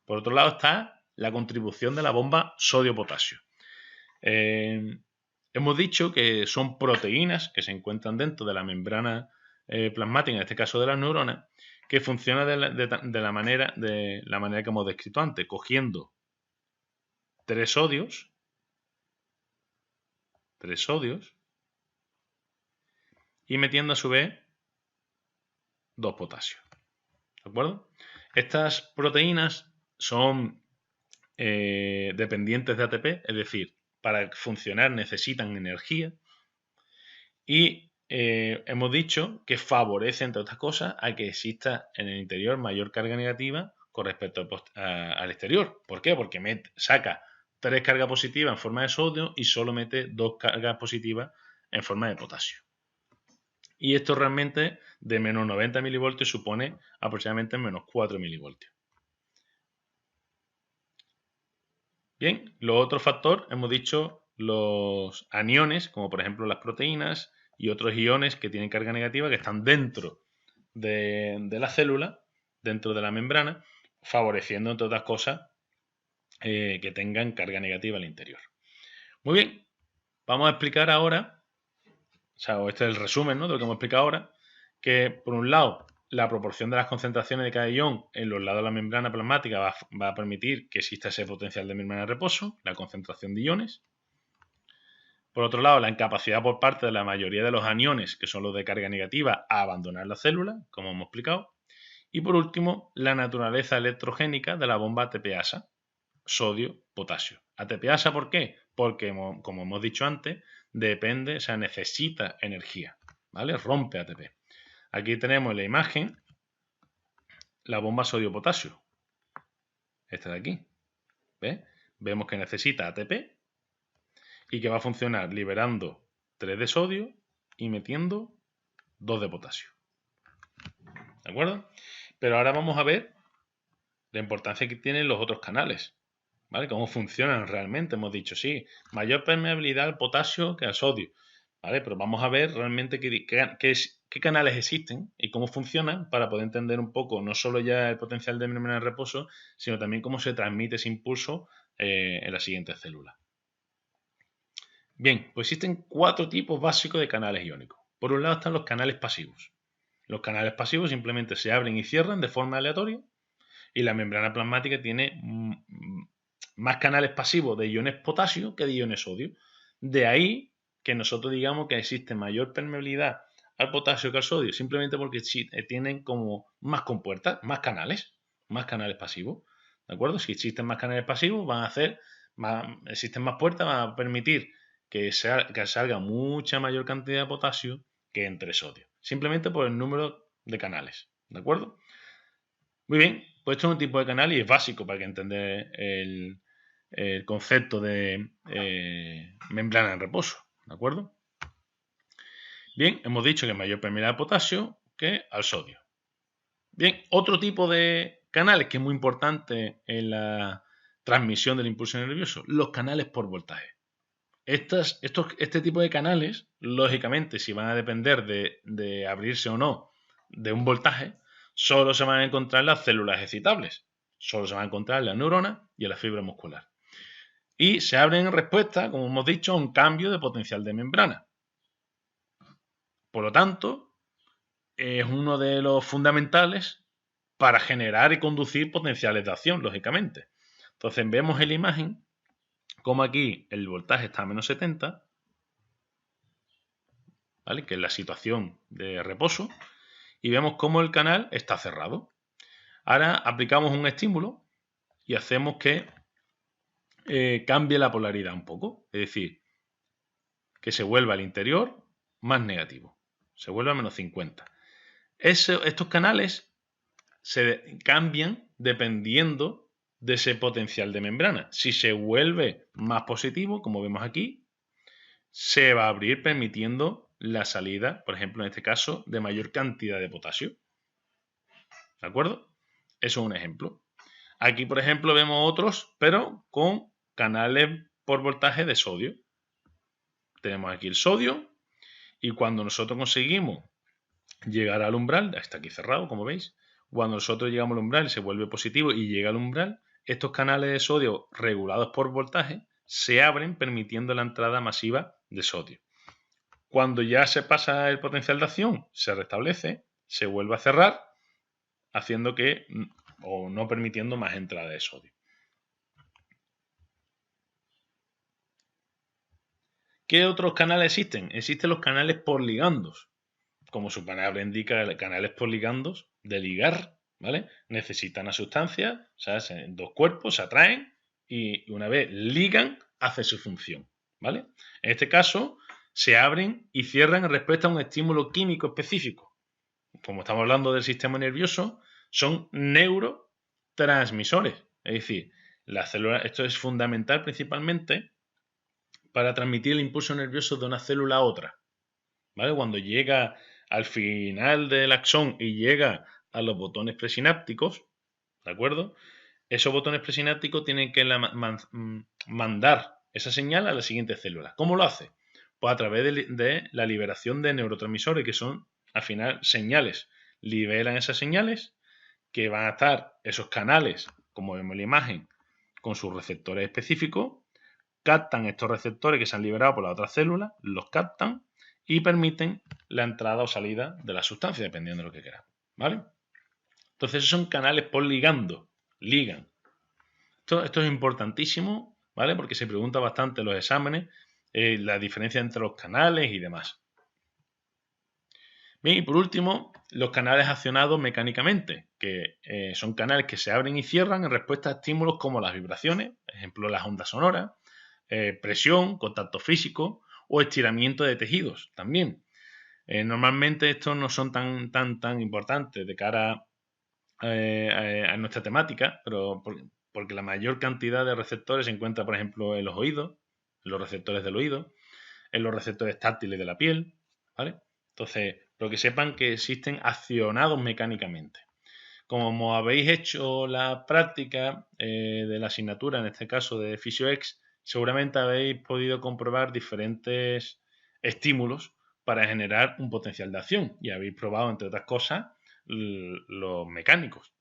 Por otro lado está la contribución de la bomba sodio-potasio. Hemos dicho que son proteínas que se encuentran dentro de la membrana plasmática, en este caso de las neuronas, que funcionan de la manera que hemos descrito antes, cogiendo 3 sodios y metiendo a su vez 2 potasios. ¿De acuerdo? Estas proteínas son dependientes de ATP, es decir, para funcionar necesitan energía y hemos dicho que favorece, entre otras cosas, a que exista en el interior mayor carga negativa con respecto al exterior. ¿Por qué? Porque saca 3 cargas positivas en forma de sodio y solo mete 2 cargas positivas en forma de potasio. Y esto realmente de menos 90 milivoltios supone aproximadamente menos 4 milivoltios. Bien, lo otro factor, hemos dicho los aniones, como por ejemplo las proteínas y otros iones que tienen carga negativa que están dentro de la célula, dentro de la membrana, favoreciendo, entre otras cosas, que tengan carga negativa al interior. Muy bien, vamos a explicar ahora, este es el resumen, ¿no?, de lo que hemos explicado ahora, que por un lado la proporción de las concentraciones de cada ion en los lados de la membrana plasmática va a permitir que exista ese potencial de membrana de reposo, la concentración de iones. Por otro lado, la incapacidad por parte de la mayoría de los aniones, que son los de carga negativa, a abandonar la célula, como hemos explicado. Y por último, la naturaleza electrogénica de la bomba ATPasa, sodio-potasio. ATPasa, ¿por qué? Porque, como hemos dicho antes, depende, o sea, necesita energía, ¿vale? Rompe ATP. Aquí tenemos en la imagen la bomba sodio-potasio. Esta de aquí. ¿Ves? Vemos que necesita ATP y que va a funcionar liberando 3 de sodio y metiendo 2 de potasio. ¿De acuerdo? Pero ahora vamos a ver la importancia que tienen los otros canales. ¿Vale? Cómo funcionan realmente. Hemos dicho, sí, mayor permeabilidad al potasio que al sodio. ¿Vale? Pero vamos a ver realmente qué canales existen y cómo funcionan para poder entender un poco no solo ya el potencial de membrana de reposo, sino también cómo se transmite ese impulso en las siguientes células. Bien, pues existen 4 tipos básicos de canales iónicos. Por un lado están los canales pasivos. Los canales pasivos simplemente se abren y cierran de forma aleatoria y la membrana plasmática tiene más canales pasivos de iones potasio que de iones sodio. De ahí que nosotros digamos que existe mayor permeabilidad al potasio que al sodio, simplemente porque tienen como más compuertas, más canales pasivos. ¿De acuerdo? Si existen más canales pasivos, existen más puertas, van a permitir que salga mucha mayor cantidad de potasio que entre sodio. Simplemente por el número de canales. ¿De acuerdo? Muy bien, pues esto es un tipo de canal y es básico para que entender el concepto de membrana en reposo. ¿De acuerdo? Bien, hemos dicho que mayor permeabilidad al potasio que al sodio. Bien, otro tipo de canales que es muy importante en la transmisión del impulso nervioso, los canales por voltaje. Este tipo de canales, lógicamente, si van a depender de abrirse o no de un voltaje, solo se van a encontrar en las células excitables. Solo se van a encontrar en la neurona y en la fibra muscular. Y se abren en respuesta, como hemos dicho, a un cambio de potencial de membrana. Por lo tanto, es uno de los fundamentales para generar y conducir potenciales de acción, lógicamente. Entonces vemos en la imagen como aquí el voltaje está a menos 70, ¿vale? Que es la situación de reposo, y vemos cómo el canal está cerrado. Ahora aplicamos un estímulo y hacemos que cambie la polaridad un poco, es decir, que se vuelva al interior más negativo, se vuelva a menos 50. Estos canales se cambian dependiendo de ese potencial de membrana. Si se vuelve más positivo, como vemos aquí, se va a abrir permitiendo la salida, por ejemplo, en este caso, de mayor cantidad de potasio. ¿De acuerdo? Eso es un ejemplo. Aquí, por ejemplo, vemos otros, pero con canales por voltaje de sodio. Tenemos aquí el sodio y cuando nosotros conseguimos llegar al umbral, está aquí cerrado, como veis, cuando nosotros llegamos al umbral se vuelve positivo y llega al umbral, estos canales de sodio regulados por voltaje se abren permitiendo la entrada masiva de sodio. Cuando ya se pasa el potencial de acción, se restablece, se vuelve a cerrar, haciendo que, o no permitiendo más entrada de sodio. ¿Qué otros canales existen? Existen los canales por ligandos. Como su palabra indica, canales por ligandos, de ligar, ¿vale? Necesitan una sustancia, o sea, dos cuerpos se atraen y una vez ligan, hace su función, ¿vale? En este caso, se abren y cierran en respuesta a un estímulo químico específico. Como estamos hablando del sistema nervioso, son neurotransmisores. Es decir, las células, esto es fundamental principalmente para transmitir el impulso nervioso de una célula a otra. ¿Vale? Cuando llega al final del axón y llega a los botones presinápticos, ¿de acuerdo? Esos botones presinápticos tienen que mandar esa señal a la siguiente célula. ¿Cómo lo hace? Pues a través de la liberación de neurotransmisores, que son, al final, señales. Liberan esas señales que van a estar esos canales, como vemos en la imagen, con sus receptores específicos, captan estos receptores que se han liberado por la otra célula, los captan y permiten la entrada o salida de la sustancia, dependiendo de lo que queramos, ¿vale? Entonces, esos son canales por ligando, ligan. Esto es importantísimo, ¿vale? Porque se pregunta bastante en los exámenes la diferencia entre los canales y demás. Bien, y por último, los canales accionados mecánicamente, que son canales que se abren y cierran en respuesta a estímulos como las vibraciones, por ejemplo, las ondas sonoras, presión, contacto físico o estiramiento de tejidos también. Normalmente estos no son tan importantes de cara a nuestra temática, pero porque la mayor cantidad de receptores se encuentra, por ejemplo, en los oídos, en los receptores del oído, en los receptores táctiles de la piel, ¿vale? Entonces, pero que sepan que existen accionados mecánicamente. Como habéis hecho la práctica de la asignatura, en este caso de PhysioX, seguramente habéis podido comprobar diferentes estímulos para generar un potencial de acción y habéis probado, entre otras cosas, los mecánicos,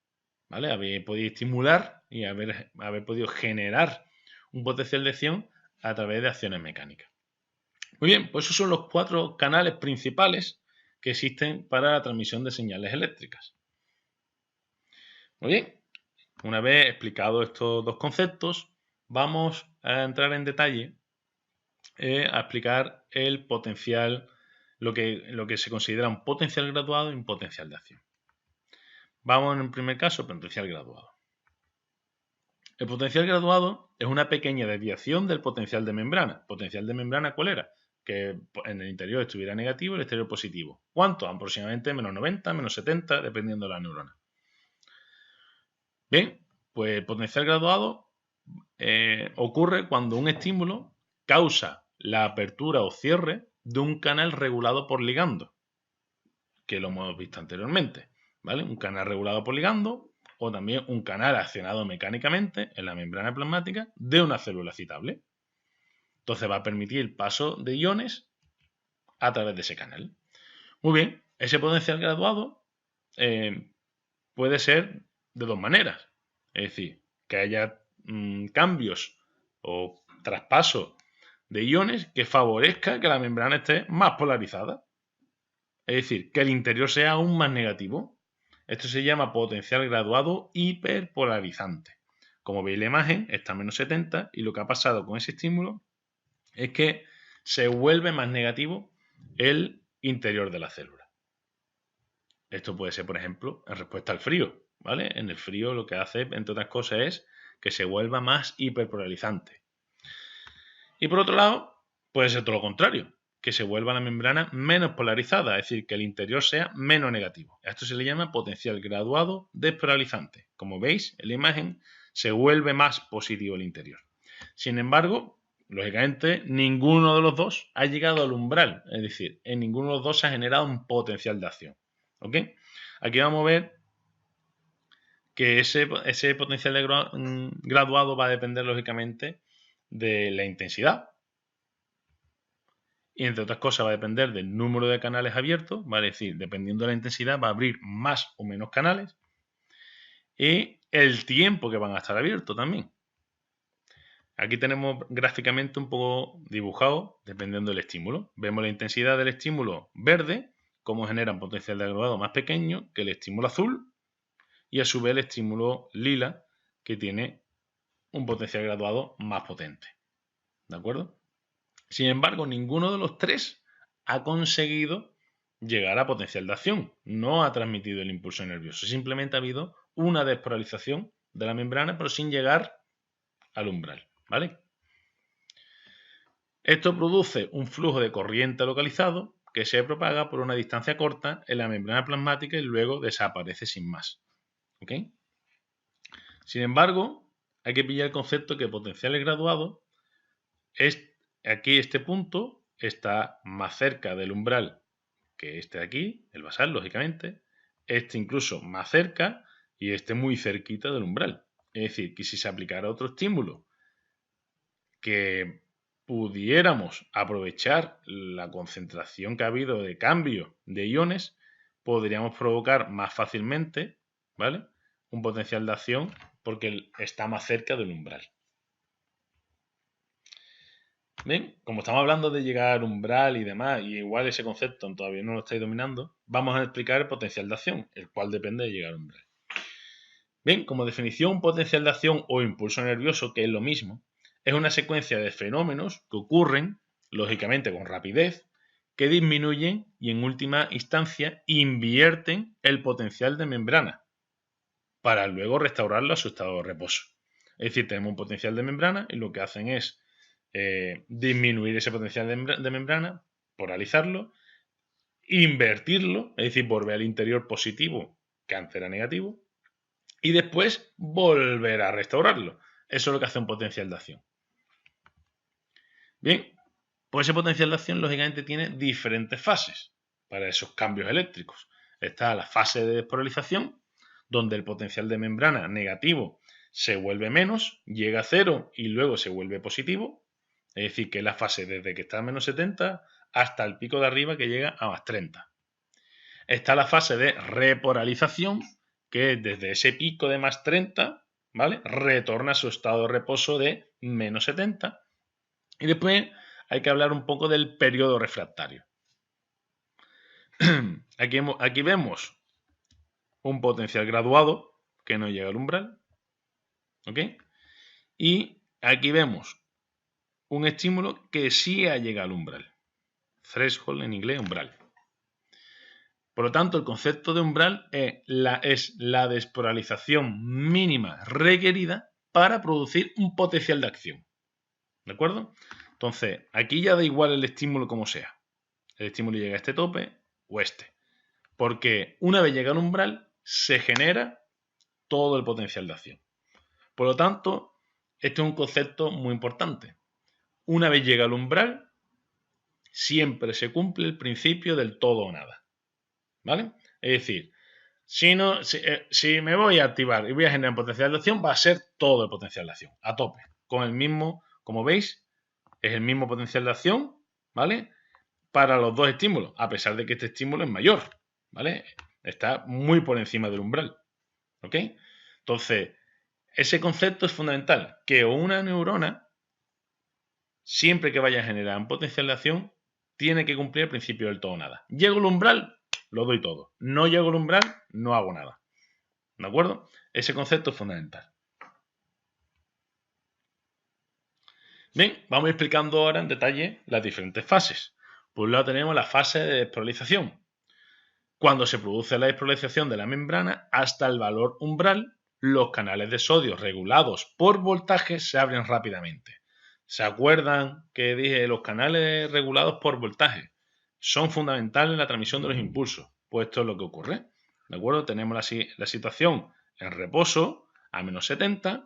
¿vale? Habéis podido estimular y haber podido generar un potencial de acción a través de acciones mecánicas. Muy bien, pues esos son los 4 canales principales que existen para la transmisión de señales eléctricas. Muy bien, una vez explicados estos 2 conceptos, vamos a entrar en detalle a explicar el potencial, lo que se considera un potencial graduado y un potencial de acción. Vamos en el primer caso, potencial graduado. El potencial graduado es una pequeña desviación del potencial de membrana. ¿Potencial de membrana cuál era? Que en el interior estuviera negativo y el exterior positivo. ¿Cuánto? Aproximadamente menos 90, menos 70, dependiendo de la neurona. Bien, pues el potencial graduado ocurre cuando un estímulo causa la apertura o cierre de un canal regulado por ligando, que lo hemos visto anteriormente, ¿vale? Un canal regulado por ligando o también un canal accionado mecánicamente en la membrana plasmática de una célula citable. Entonces va a permitir el paso de iones a través de ese canal. Muy bien, ese potencial graduado puede ser de 2 maneras. Es decir, que haya cambios o traspasos de iones que favorezca que la membrana esté más polarizada. Es decir, que el interior sea aún más negativo. Esto se llama potencial graduado hiperpolarizante. Como veis la imagen, está a menos 70 y lo que ha pasado con ese estímulo es que se vuelve más negativo el interior de la célula. Esto puede ser, por ejemplo, en respuesta al frío, ¿vale? En el frío lo que hace, entre otras cosas, es que se vuelva más hiperpolarizante. Y por otro lado, puede ser todo lo contrario, que se vuelva la membrana menos polarizada, es decir, que el interior sea menos negativo. A esto se le llama potencial graduado despolarizante. Como veis en la imagen, se vuelve más positivo el interior. Sin embargo, lógicamente, ninguno de los dos ha llegado al umbral, es decir, en ninguno de los dos se ha generado un potencial de acción. ¿Ok? Aquí vamos a ver que ese potencial graduado va a depender, lógicamente, de la intensidad. Y entre otras cosas va a depender del número de canales abiertos, ¿vale? Es decir, dependiendo de la intensidad va a abrir más o menos canales. Y el tiempo que van a estar abiertos también. Aquí tenemos gráficamente un poco dibujado, dependiendo del estímulo. Vemos la intensidad del estímulo verde, cómo genera un potencial de graduado más pequeño que el estímulo azul, y a su vez el estímulo lila, que tiene un potencial graduado más potente. ¿De acuerdo? Sin embargo, ninguno de los 3 ha conseguido llegar a potencial de acción. No ha transmitido el impulso nervioso. Simplemente ha habido una despolarización de la membrana, pero sin llegar al umbral. ¿Vale? Esto produce un flujo de corriente localizado que se propaga por una distancia corta en la membrana plasmática y luego desaparece sin más. ¿Ok? Sin embargo, hay que pillar el concepto que potenciales graduados aquí este punto está más cerca del umbral que este de aquí, el basal, lógicamente, este incluso más cerca y este muy cerquita del umbral. Es decir, que si se aplicara otro estímulo que pudiéramos aprovechar la concentración que ha habido de cambio de iones, podríamos provocar más fácilmente, ¿vale?, un potencial de acción porque está más cerca del umbral. Bien, como estamos hablando de llegar al umbral y demás, y igual ese concepto todavía no lo estáis dominando, vamos a explicar el potencial de acción, el cual depende de llegar al umbral. Bien, como definición, un potencial de acción o impulso nervioso, que es lo mismo, es una secuencia de fenómenos que ocurren, lógicamente con rapidez, que disminuyen y en última instancia invierten el potencial de membrana para luego restaurarlo a su estado de reposo. Es decir, tenemos un potencial de membrana y lo que hacen es disminuir ese potencial de membrana, polarizarlo, invertirlo, es decir, volver al interior positivo que antes era negativo, y después volver a restaurarlo. Eso es lo que hace un potencial de acción. Bien, pues ese potencial de acción lógicamente tiene diferentes fases para esos cambios eléctricos. Está la fase de despolarización, donde el potencial de membrana negativo se vuelve menos, llega a cero y luego se vuelve positivo. Es decir, que es la fase desde que está a menos 70 hasta el pico de arriba que llega a más 30. Está la fase de repolarización, que desde ese pico de más 30, ¿vale?, retorna a su estado de reposo de menos 70. Y después hay que hablar un poco del periodo refractario. Aquí vemos un potencial graduado que no llega al umbral. ¿Ok? Y aquí vemos un estímulo que sí ha llegado al umbral. Threshold en inglés, umbral. Por lo tanto, el concepto de umbral es la despolarización mínima requerida para producir un potencial de acción. ¿De acuerdo? Entonces, aquí ya da igual el estímulo como sea. El estímulo llega a este tope o este. Porque una vez llega al umbral, se genera todo el potencial de acción. Por lo tanto, este es un concepto muy importante. Una vez llega al umbral, siempre se cumple el principio del todo o nada. ¿Vale? Es decir, si me voy a activar y voy a generar potencial de acción, va a ser todo el potencial de acción, a tope. Con el mismo, como veis, es el mismo potencial de acción, ¿vale?, para los dos estímulos, a pesar de que este estímulo es mayor, ¿vale? Está muy por encima del umbral. ¿Ok? Entonces, ese concepto es fundamental, que una neurona, siempre que vaya a generar un potencial de acción, tiene que cumplir el principio del todo o nada. Llego al umbral, lo doy todo. No llego al umbral, no hago nada. ¿De acuerdo? Ese concepto es fundamental. Bien, vamos explicando ahora en detalle las diferentes fases. Por un lado tenemos la fase de despolarización, cuando se produce la despolarización de la membrana hasta el valor umbral, los canales de sodio regulados por voltaje se abren rápidamente. ¿Se acuerdan que dije los canales regulados por voltaje son fundamentales en la transmisión de los impulsos? Pues esto es lo que ocurre. ¿De acuerdo? Tenemos la situación en reposo a menos 70,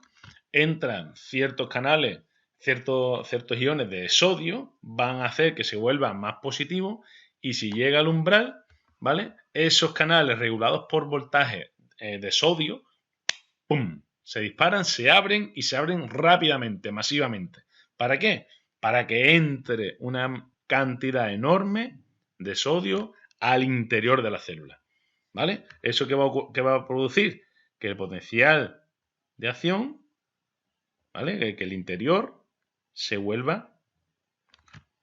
entran ciertos canales, ciertos iones de sodio, van a hacer que se vuelvan más positivos y si llega al umbral, ¿vale?, esos canales regulados por voltaje de sodio, ¡pum!, se disparan, se abren y se abren rápidamente, masivamente. ¿Para qué? Para que entre una cantidad enorme de sodio al interior de la célula. ¿Vale? ¿Eso qué va a producir? Que el potencial de acción, ¿vale?, que el interior se vuelva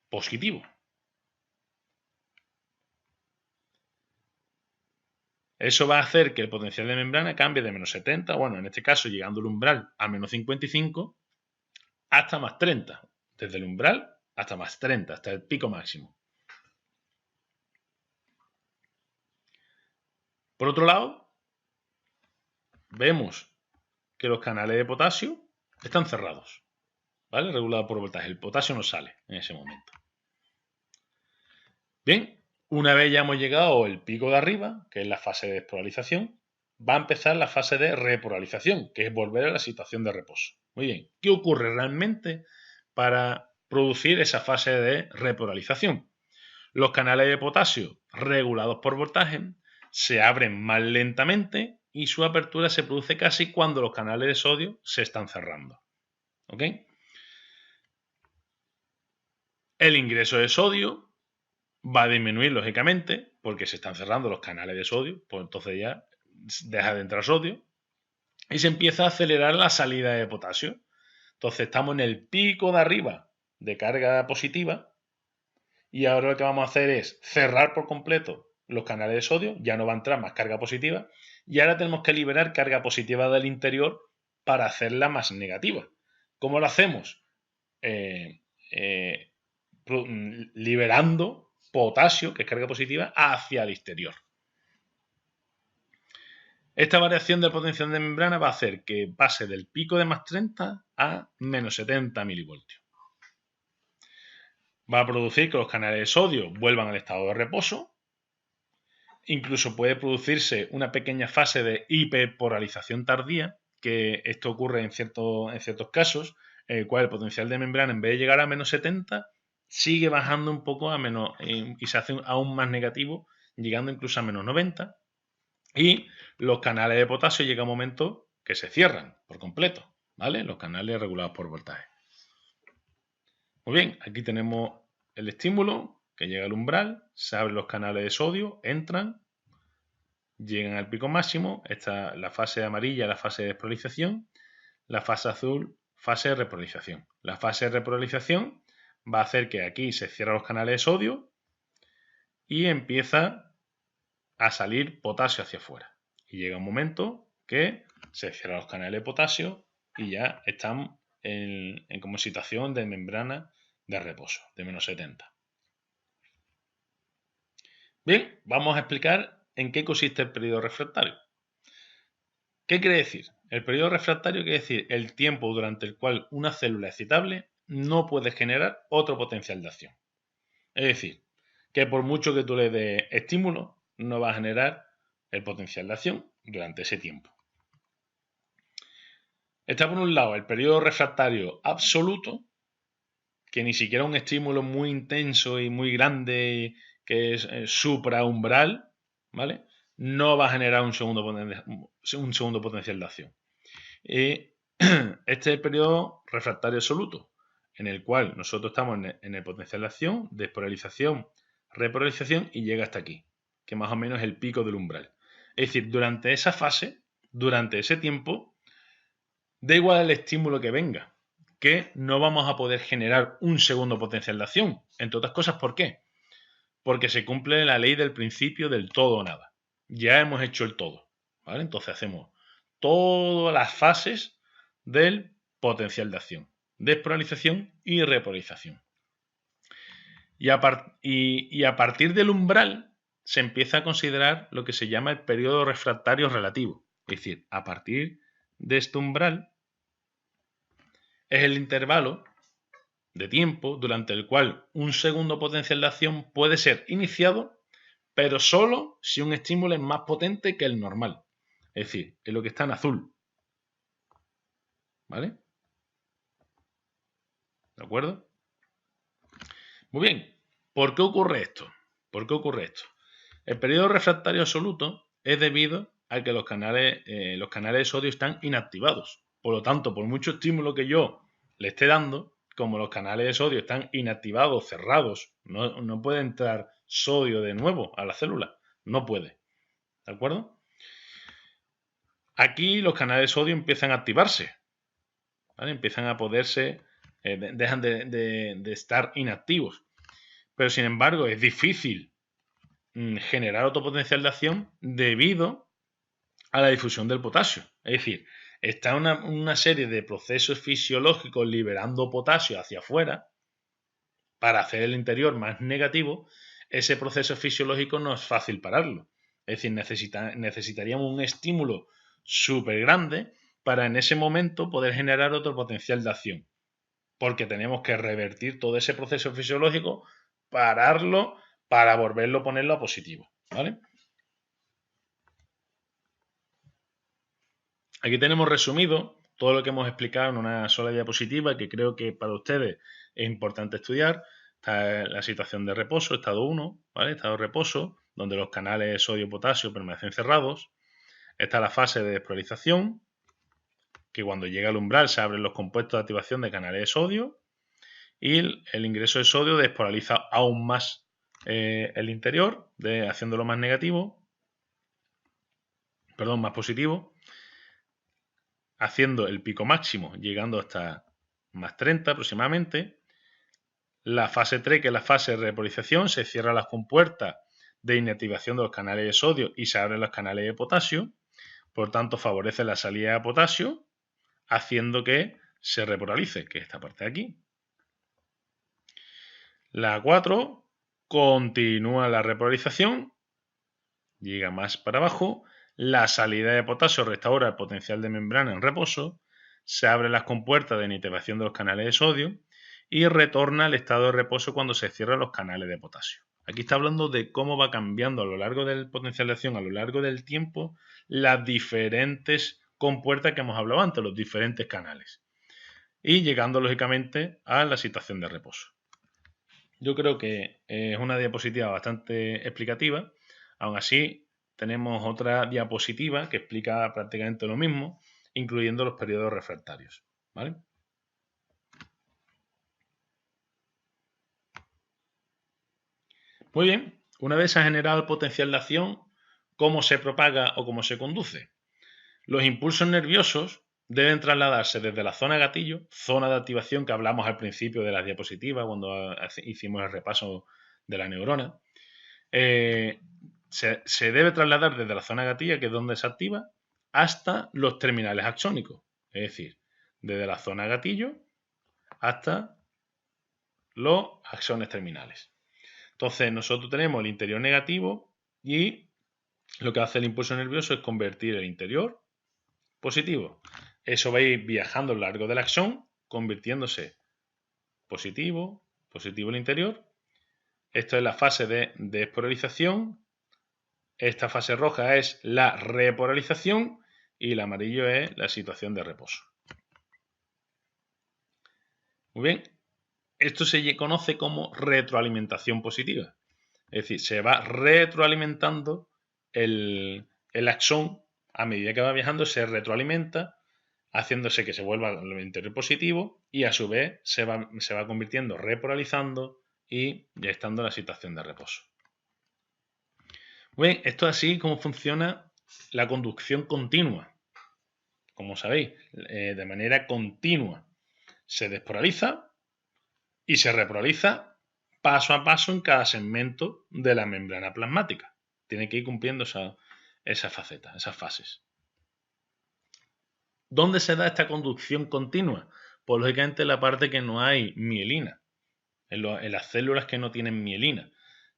positivo. Eso va a hacer que el potencial de membrana cambie de menos 70, bueno, en este caso llegando al umbral a menos 55, hasta más 30. Desde el umbral hasta más 30, hasta el pico máximo. Por otro lado, vemos que los canales de potasio están cerrados, ¿vale?, regulados por voltaje. El potasio no sale en ese momento. Bien, una vez ya hemos llegado al pico de arriba, que es la fase de despolarización, va a empezar la fase de repolarización, que es volver a la situación de reposo. Muy bien, ¿qué ocurre realmente para producir esa fase de repolarización? Los canales de potasio regulados por voltaje se abren más lentamente y su apertura se produce casi cuando los canales de sodio se están cerrando. ¿Ok? El ingreso de sodio va a disminuir lógicamente porque se están cerrando los canales de sodio, pues entonces ya deja de entrar sodio y se empieza a acelerar la salida de potasio. Entonces estamos en el pico de arriba de carga positiva y ahora lo que vamos a hacer es cerrar por completo los canales de sodio, ya no va a entrar más carga positiva y ahora tenemos que liberar carga positiva del interior para hacerla más negativa. ¿Cómo lo hacemos? Liberando potasio, que es carga positiva, hacia el exterior. Esta variación del potencial de membrana va a hacer que pase del pico de más 30 a menos 70 milivoltios. Va a producir que los canales de sodio vuelvan al estado de reposo. Incluso puede producirse una pequeña fase de hiperpolarización tardía, que esto ocurre en ciertos casos, en el cual el potencial de membrana, en vez de llegar a menos 70, sigue bajando un poco a menos y se hace aún más negativo, llegando incluso a menos 90. Y los canales de potasio llega un momento que se cierran por completo, ¿vale? Los canales regulados por voltaje. Muy bien, aquí tenemos el estímulo que llega al umbral, se abren los canales de sodio, entran, llegan al pico máximo, está la fase amarilla, la fase de despolarización, la fase azul, fase de repolarización. La fase de repolarización va a hacer que aquí se cierren los canales de sodio y empieza a salir potasio hacia afuera. Y llega un momento que se cierran los canales de potasio y ya están en como situación de membrana de reposo, de menos 70. Bien, vamos a explicar en qué consiste el periodo refractario. ¿Qué quiere decir? El periodo refractario quiere decir el tiempo durante el cual una célula excitable no puede generar otro potencial de acción. Es decir, que por mucho que tú le des estímulo, no va a generar el potencial de acción durante ese tiempo. Está por un lado el periodo refractario absoluto, que ni siquiera un estímulo muy intenso y muy grande, que es supraumbral, ¿vale? No va a generar un segundo potencial de acción. Este es el periodo refractario absoluto, en el cual nosotros estamos en el potencial de acción, despolarización, repolarización y llega hasta aquí, que más o menos es el pico del umbral. Es decir, durante esa fase, durante ese tiempo, da igual el estímulo que venga, que no vamos a poder generar un segundo potencial de acción. Entre otras cosas, ¿por qué? Porque se cumple la ley del principio del todo o nada. Ya hemos hecho el todo, ¿vale? Entonces hacemos todas las fases del potencial de acción, despolarización y repolarización. Y a partir del umbral se empieza a considerar lo que se llama el periodo refractario relativo. Es decir, a partir de este umbral es el intervalo de tiempo durante el cual un segundo potencial de acción puede ser iniciado, pero solo si un estímulo es más potente que el normal. Es decir, es lo que está en azul. ¿Vale? ¿De acuerdo? Muy bien. ¿Por qué ocurre esto? ¿Por qué ocurre esto? El periodo refractario absoluto es debido a que los canales de sodio están inactivados. Por lo tanto, por mucho estímulo que yo le esté dando, como los canales de sodio están inactivados, cerrados, no puede entrar sodio de nuevo a la célula. No puede. ¿De acuerdo? Aquí los canales de sodio empiezan a activarse. ¿Vale? Empiezan a poderse, dejan de estar inactivos. Pero sin embargo es difícil generar otro potencial de acción debido a la difusión del potasio. Es decir, está una serie de procesos fisiológicos liberando potasio hacia afuera para hacer el interior más negativo. Ese proceso fisiológico no es fácil pararlo. Es decir, necesitaríamos un estímulo súper grande para en ese momento poder generar otro potencial de acción. Porque tenemos que revertir todo ese proceso fisiológico, pararlo para volverlo a ponerlo a positivo. ¿Vale? Aquí tenemos resumido todo lo que hemos explicado en una sola diapositiva que creo que para ustedes es importante estudiar. Está la situación de reposo, estado 1, ¿vale? Estado de reposo, donde los canales de sodio-potasio permanecen cerrados. Está la fase de despolarización, que cuando llega al umbral se abren los compuestos de activación de canales de sodio y el ingreso de sodio despolariza aún más el interior, haciéndolo más negativo, más positivo, haciendo el pico máximo, llegando hasta más 30 aproximadamente. La fase 3, que es la fase de repolarización, se cierran las compuertas de inactivación de los canales de sodio y se abren los canales de potasio. Por tanto, favorece la salida de potasio, haciendo que se repolarice, que es esta parte de aquí. La 4 continúa la repolarización, llega más para abajo, la salida de potasio restaura el potencial de membrana en reposo, se abren las compuertas de nitración de los canales de sodio y retorna al estado de reposo cuando se cierran los canales de potasio. Aquí está hablando de cómo va cambiando a lo largo del potencial de acción, a lo largo del tiempo, las diferentes compuertas que hemos hablado antes, los diferentes canales. Y llegando, lógicamente, a la situación de reposo. Yo creo que es una diapositiva bastante explicativa. Aún así, tenemos otra diapositiva que explica prácticamente lo mismo, incluyendo los periodos refractarios, ¿vale? Muy bien, una vez se ha generado el potencial de acción, ¿cómo se propaga o cómo se conduce? Los impulsos nerviosos deben trasladarse desde la zona gatillo, zona de activación que hablamos al principio de la diapositiva cuando hicimos el repaso de la neurona. Se debe trasladar desde la zona gatilla, que es donde se activa, hasta los terminales axónicos. Es decir, desde la zona gatillo hasta los axones terminales. Entonces, nosotros tenemos el interior negativo y lo que hace el impulso nervioso es convertir el interior positivo. Eso va a ir viajando a lo largo del axón, convirtiéndose positivo, positivo el interior. Esto es la fase de despolarización. Esta fase roja es la repolarización y el amarillo es la situación de reposo. Muy bien, esto se conoce como retroalimentación positiva. Es decir, se va retroalimentando el axón a medida que va viajando, se retroalimenta, haciéndose que se vuelva al interior positivo y a su vez se va convirtiendo, repolarizando y ya estando en la situación de reposo. Bien, esto es así como funciona la conducción continua. Como sabéis, de manera continua se despolariza y se repolariza paso a paso en cada segmento de la membrana plasmática. Tiene que ir cumpliendo esa faceta, esas fases. ¿Dónde se da esta conducción continua? Pues lógicamente en la parte que no hay mielina, en las células que no tienen mielina.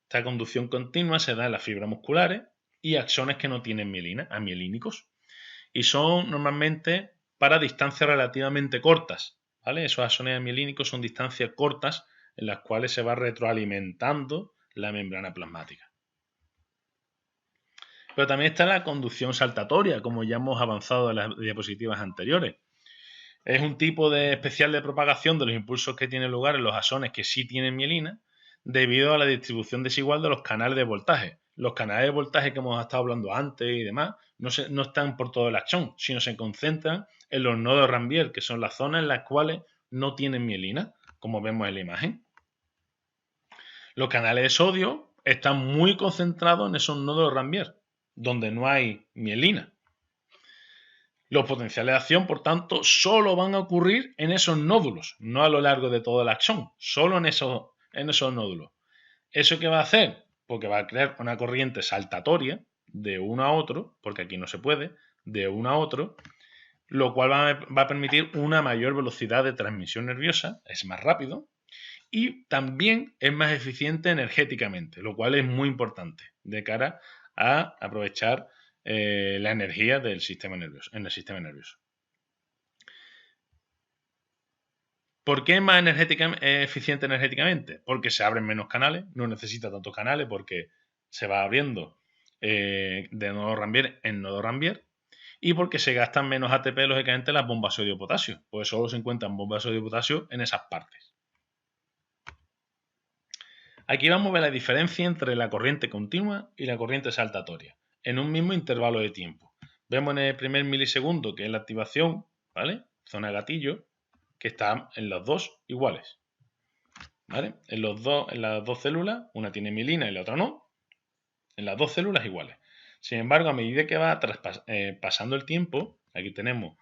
Esta conducción continua se da en las fibras musculares y axones que no tienen mielina, amielínicos. Y son normalmente para distancias relativamente cortas, ¿vale? Esos axones amielínicos son distancias cortas en las cuales se va retroalimentando la membrana plasmática. Pero también está la conducción saltatoria, como ya hemos avanzado en las diapositivas anteriores. Es un tipo especial de propagación de los impulsos que tienen lugar en los axones que sí tienen mielina, debido a la distribución desigual de los canales de voltaje. Los canales de voltaje que hemos estado hablando antes y demás no están por todo el axón, sino se concentran en los nodos Ranvier, que son las zonas en las cuales no tienen mielina, como vemos en la imagen. Los canales de sodio están muy concentrados en esos nodos Ranvier, donde no hay mielina. Los potenciales de acción, por tanto, solo van a ocurrir en esos nódulos, no a lo largo de todo el axón, solo en esos nódulos. ¿Eso qué va a hacer? Porque va a crear una corriente saltatoria de uno a otro, porque aquí no se puede, de uno a otro, lo cual va a permitir una mayor velocidad de transmisión nerviosa, es más rápido, y también es más eficiente energéticamente, lo cual es muy importante de cara a aprovechar la energía del sistema nervioso, en el sistema nervioso. ¿Por qué es más eficiente energéticamente? Porque se abren menos canales, no necesita tantos canales porque se va abriendo de nodo Ranvier en nodo Ranvier, y porque se gastan menos ATP, lógicamente, las bombas sodio-potasio, pues solo se encuentran bombas sodio-potasio en esas partes. Aquí vamos a ver la diferencia entre la corriente continua y la corriente saltatoria en un mismo intervalo de tiempo. Vemos en el primer milisegundo que es la activación, ¿vale? Zona de gatillo, que están en los dos iguales, ¿vale? En las dos células, una tiene mielina y la otra no, en las dos células iguales. Sin embargo, a medida que va pasando el tiempo, aquí tenemos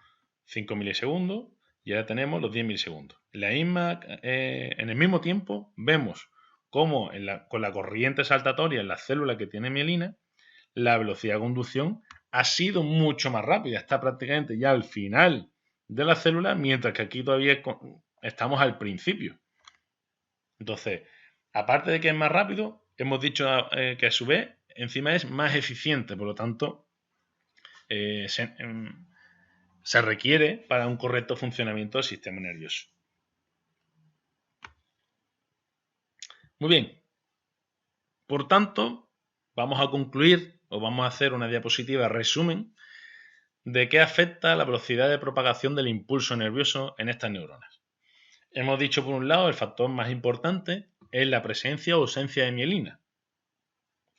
5 milisegundos y ahora tenemos los 10 milisegundos. En el mismo tiempo vemos cómo con la corriente saltatoria en la célula que tiene mielina, la velocidad de conducción ha sido mucho más rápida, está prácticamente ya al final de la célula, mientras que aquí todavía estamos al principio. Entonces, aparte de que es más rápido, hemos dicho que a su vez encima es más eficiente, por lo tanto se requiere para un correcto funcionamiento del sistema nervioso. Muy bien, por tanto, vamos a concluir o vamos a hacer una diapositiva resumen de qué afecta la velocidad de propagación del impulso nervioso en estas neuronas. Hemos dicho, por un lado, el factor más importante es la presencia o ausencia de mielina,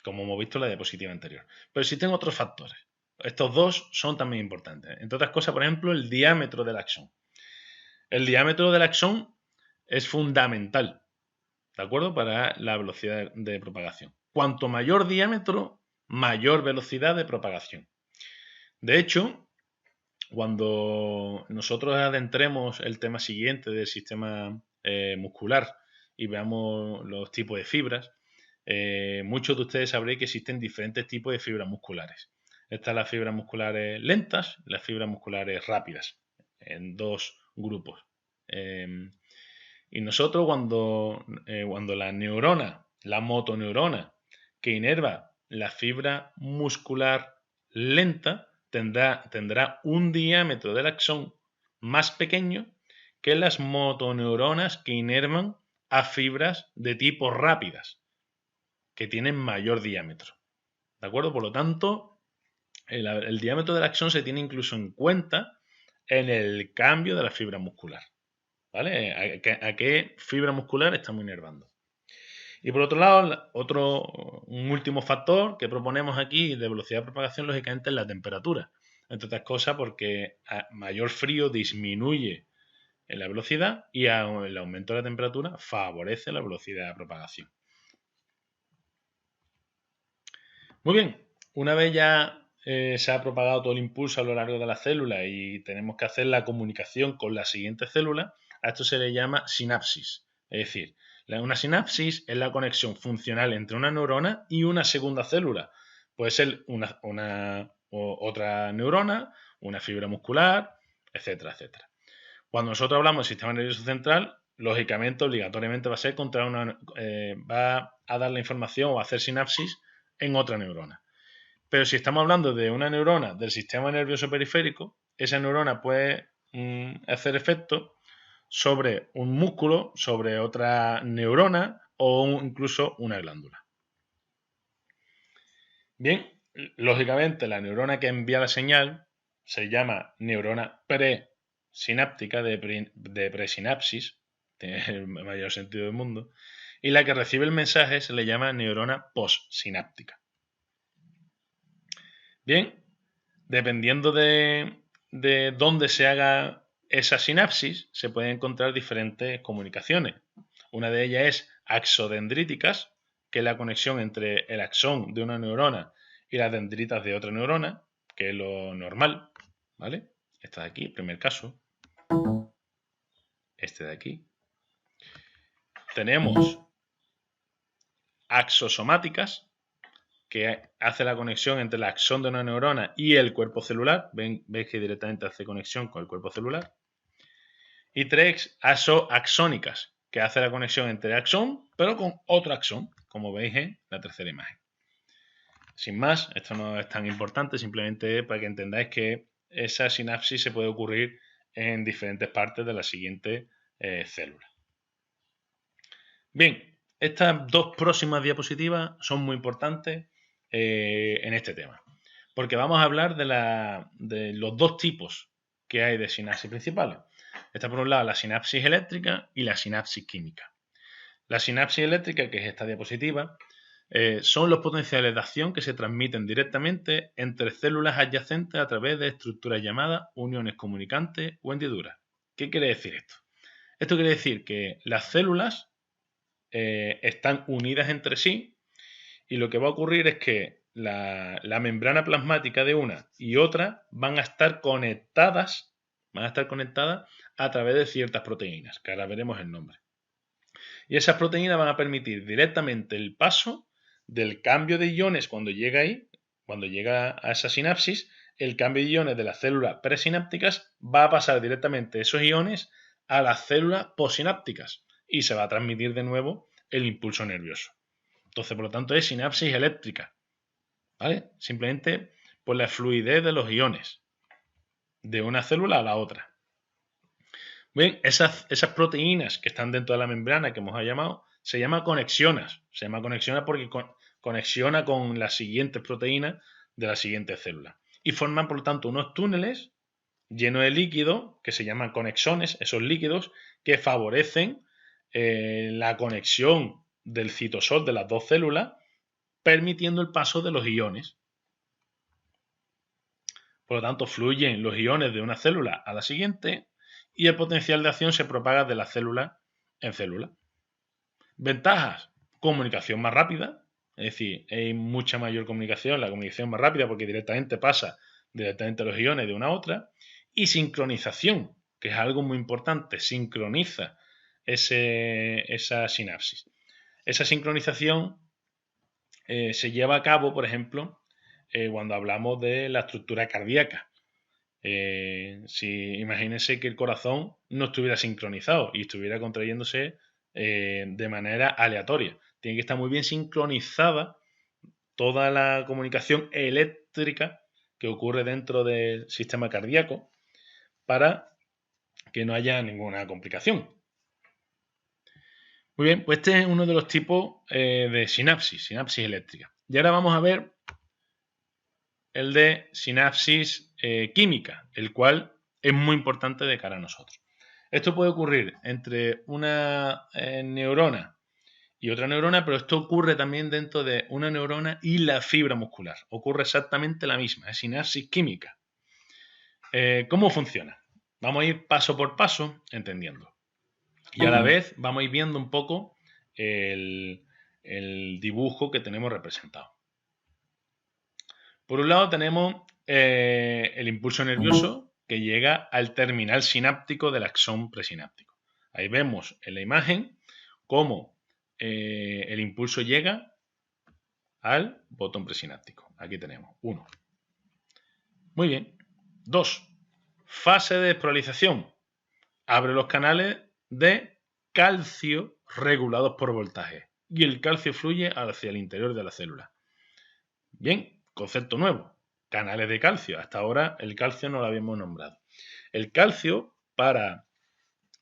como hemos visto en la diapositiva anterior. Pero existen otros factores. Estos dos son también importantes. Entre otras cosas, por ejemplo, el diámetro del axón. El diámetro del axón es fundamental, ¿de acuerdo?, para la velocidad de propagación. Cuanto mayor diámetro, mayor velocidad de propagación. De hecho, cuando nosotros adentremos el tema siguiente del sistema muscular y veamos los tipos de fibras, muchos de ustedes sabréis que existen diferentes tipos de fibras musculares. Están las fibras musculares lentas y las fibras musculares rápidas, en dos grupos. Y nosotros cuando la neurona, la motoneurona, que inerva la fibra muscular lenta, tendrá un diámetro del axón más pequeño que las motoneuronas que inervan a fibras de tipo rápidas, que tienen mayor diámetro. ¿De acuerdo? Por lo tanto, el diámetro del axón se tiene incluso en cuenta en el cambio de la fibra muscular. ¿Vale? ¿A qué fibra muscular estamos inervando? Y por otro lado, un último factor que proponemos aquí de velocidad de propagación, lógicamente, es la temperatura. Entre otras cosas, porque a mayor frío disminuye la velocidad y el aumento de la temperatura favorece la velocidad de propagación. Muy bien, una vez ya se ha propagado todo el impulso a lo largo de la célula y tenemos que hacer la comunicación con la siguiente célula, a esto se le llama sinapsis. Es decir, una sinapsis es la conexión funcional entre una neurona y una segunda célula. Puede ser otra neurona, una fibra muscular, etcétera, etcétera. Cuando nosotros hablamos del sistema nervioso central, lógicamente, obligatoriamente va a dar la información o a hacer sinapsis en otra neurona. Pero si estamos hablando de una neurona del sistema nervioso periférico, esa neurona puede hacer efecto sobre un músculo, sobre otra neurona o incluso una glándula. Bien, lógicamente la neurona que envía la señal se llama neurona presináptica de presinapsis, tiene el mayor sentido del mundo, y la que recibe el mensaje se le llama neurona postsináptica. Bien, dependiendo de dónde se haga esa sinapsis, se pueden encontrar diferentes comunicaciones. Una de ellas es axodendríticas, que es la conexión entre el axón de una neurona y las dendritas de otra neurona, que es lo normal, ¿vale? Esta de aquí, primer caso. Este de aquí. Tenemos axosomáticas, que hace la conexión entre el axón de una neurona y el cuerpo celular. Veis que directamente hace conexión con el cuerpo celular. Y tres axónicas, que hace la conexión entre el axón, pero con otro axón, como veis en la tercera imagen. Sin más, esto no es tan importante, simplemente para que entendáis que esa sinapsis se puede ocurrir en diferentes partes de la siguiente célula. Bien, estas dos próximas diapositivas son muy importantes en este tema, porque vamos a hablar de los dos tipos que hay de sinapsis principales. Está por un lado la sinapsis eléctrica y la sinapsis química. La sinapsis eléctrica, que es esta diapositiva, son los potenciales de acción que se transmiten directamente entre células adyacentes a través de estructuras llamadas uniones comunicantes o hendiduras. ¿Qué quiere decir esto? Esto quiere decir que las células están unidas entre sí y lo que va a ocurrir es que la membrana plasmática de una y otra van a estar conectadas a través de ciertas proteínas, que ahora veremos el nombre. Y esas proteínas van a permitir directamente el paso del cambio de iones cuando llega a esa sinapsis, el cambio de iones de las células presinápticas va a pasar directamente esos iones a las células postsinápticas y se va a transmitir de nuevo el impulso nervioso. Entonces, por lo tanto, es sinapsis eléctrica, ¿vale? Simplemente por la fluidez de los iones de una célula a la otra. Bien, esas proteínas que están dentro de la membrana que hemos llamado, se llama conexionas. Se llama conexionas porque conexiona con las siguientes proteínas de la siguiente célula. Y forman, por lo tanto, unos túneles llenos de líquido que se llaman conexones, esos líquidos que favorecen la conexión del citosol de las dos células, permitiendo el paso de los iones. Por lo tanto, fluyen los iones de una célula a la siguiente y el potencial de acción se propaga de la célula en célula. Ventajas: comunicación más rápida, es decir, hay mucha mayor comunicación, la comunicación más rápida porque directamente pasa directamente los iones de una a otra. Y sincronización, que es algo muy importante, sincroniza esa sinapsis. Esa sincronización se lleva a cabo, por ejemplo, cuando hablamos de la estructura cardíaca. Imagínense que el corazón no estuviera sincronizado y estuviera contrayéndose de manera aleatoria. Tiene que estar muy bien sincronizada toda la comunicación eléctrica que ocurre dentro del sistema cardíaco para que no haya ninguna complicación. Muy bien, pues este es uno de los tipos de sinapsis eléctrica. Y ahora vamos a ver el de sinapsis química, el cual es muy importante de cara a nosotros. Esto puede ocurrir entre una neurona y otra neurona, pero esto ocurre también dentro de una neurona y la fibra muscular. Ocurre exactamente la misma, es sinapsis química. ¿Cómo funciona? Vamos a ir paso por paso entendiendo. Y a la vez vamos a ir viendo un poco el dibujo que tenemos representado. Por un lado tenemos el impulso nervioso que llega al terminal sináptico del axón presináptico. Ahí vemos en la imagen cómo el impulso llega al botón presináptico. Aquí tenemos 1. Muy bien. 2. Fase de despolarización. Abre los canales de calcio regulados por voltaje y el calcio fluye hacia el interior de la célula. Bien, concepto nuevo. Canales de calcio. Hasta ahora el calcio no lo habíamos nombrado. El calcio para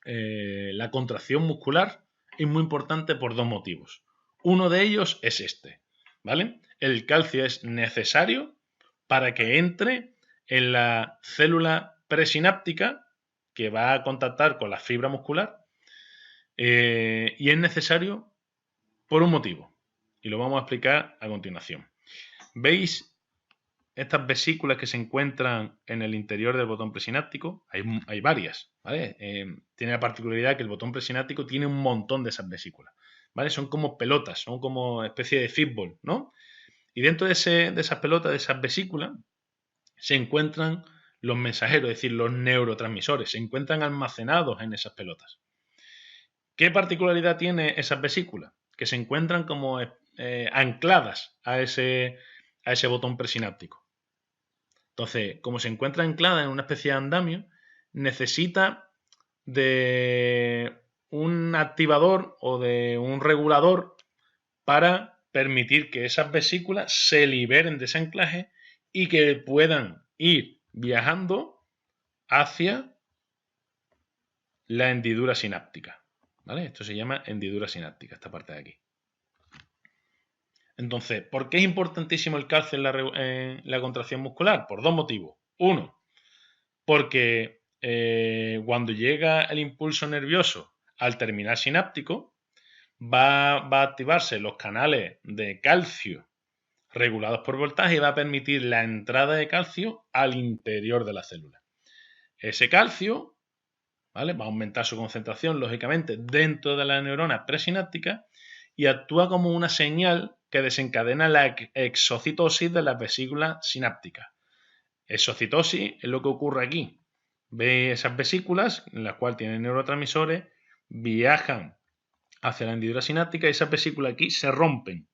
la contracción muscular es muy importante por 2 motivos. Uno de ellos es este, ¿vale? El calcio es necesario para que entre en la célula presináptica que va a contactar con la fibra muscular y es necesario por un motivo y lo vamos a explicar a continuación. ¿Veis estas vesículas que se encuentran en el interior del botón presináptico? Hay varias, ¿vale? Tiene la particularidad que el botón presináptico tiene un montón de esas vesículas, ¿vale? Son como pelotas, son como especie de fútbol, ¿no? Y dentro de esas pelotas, de esas vesículas, se encuentran los mensajeros, es decir, los neurotransmisores, se encuentran almacenados en esas pelotas. ¿Qué particularidad tiene esas vesículas? Que se encuentran como ancladas a ese botón presináptico. Entonces, como se encuentra anclada en una especie de andamio, necesita de un activador o de un regulador para permitir que esas vesículas se liberen de ese anclaje y que puedan ir viajando hacia la hendidura sináptica, ¿vale? Esto se llama hendidura sináptica, esta parte de aquí. Entonces, ¿por qué es importantísimo el calcio en la contracción muscular? Por 2 motivos. 1, porque cuando llega el impulso nervioso al terminal sináptico, va a activarse los canales de calcio regulados por voltaje y va a permitir la entrada de calcio al interior de la célula. Ese calcio, ¿vale?, va a aumentar su concentración, lógicamente, dentro de la neurona presináptica y actúa como una señal que desencadena la exocitosis de las vesículas sinápticas. Exocitosis es lo que ocurre aquí. Veis esas vesículas en las cuales tienen neurotransmisores, viajan hacia la hendidura sináptica y esas vesículas aquí se rompen,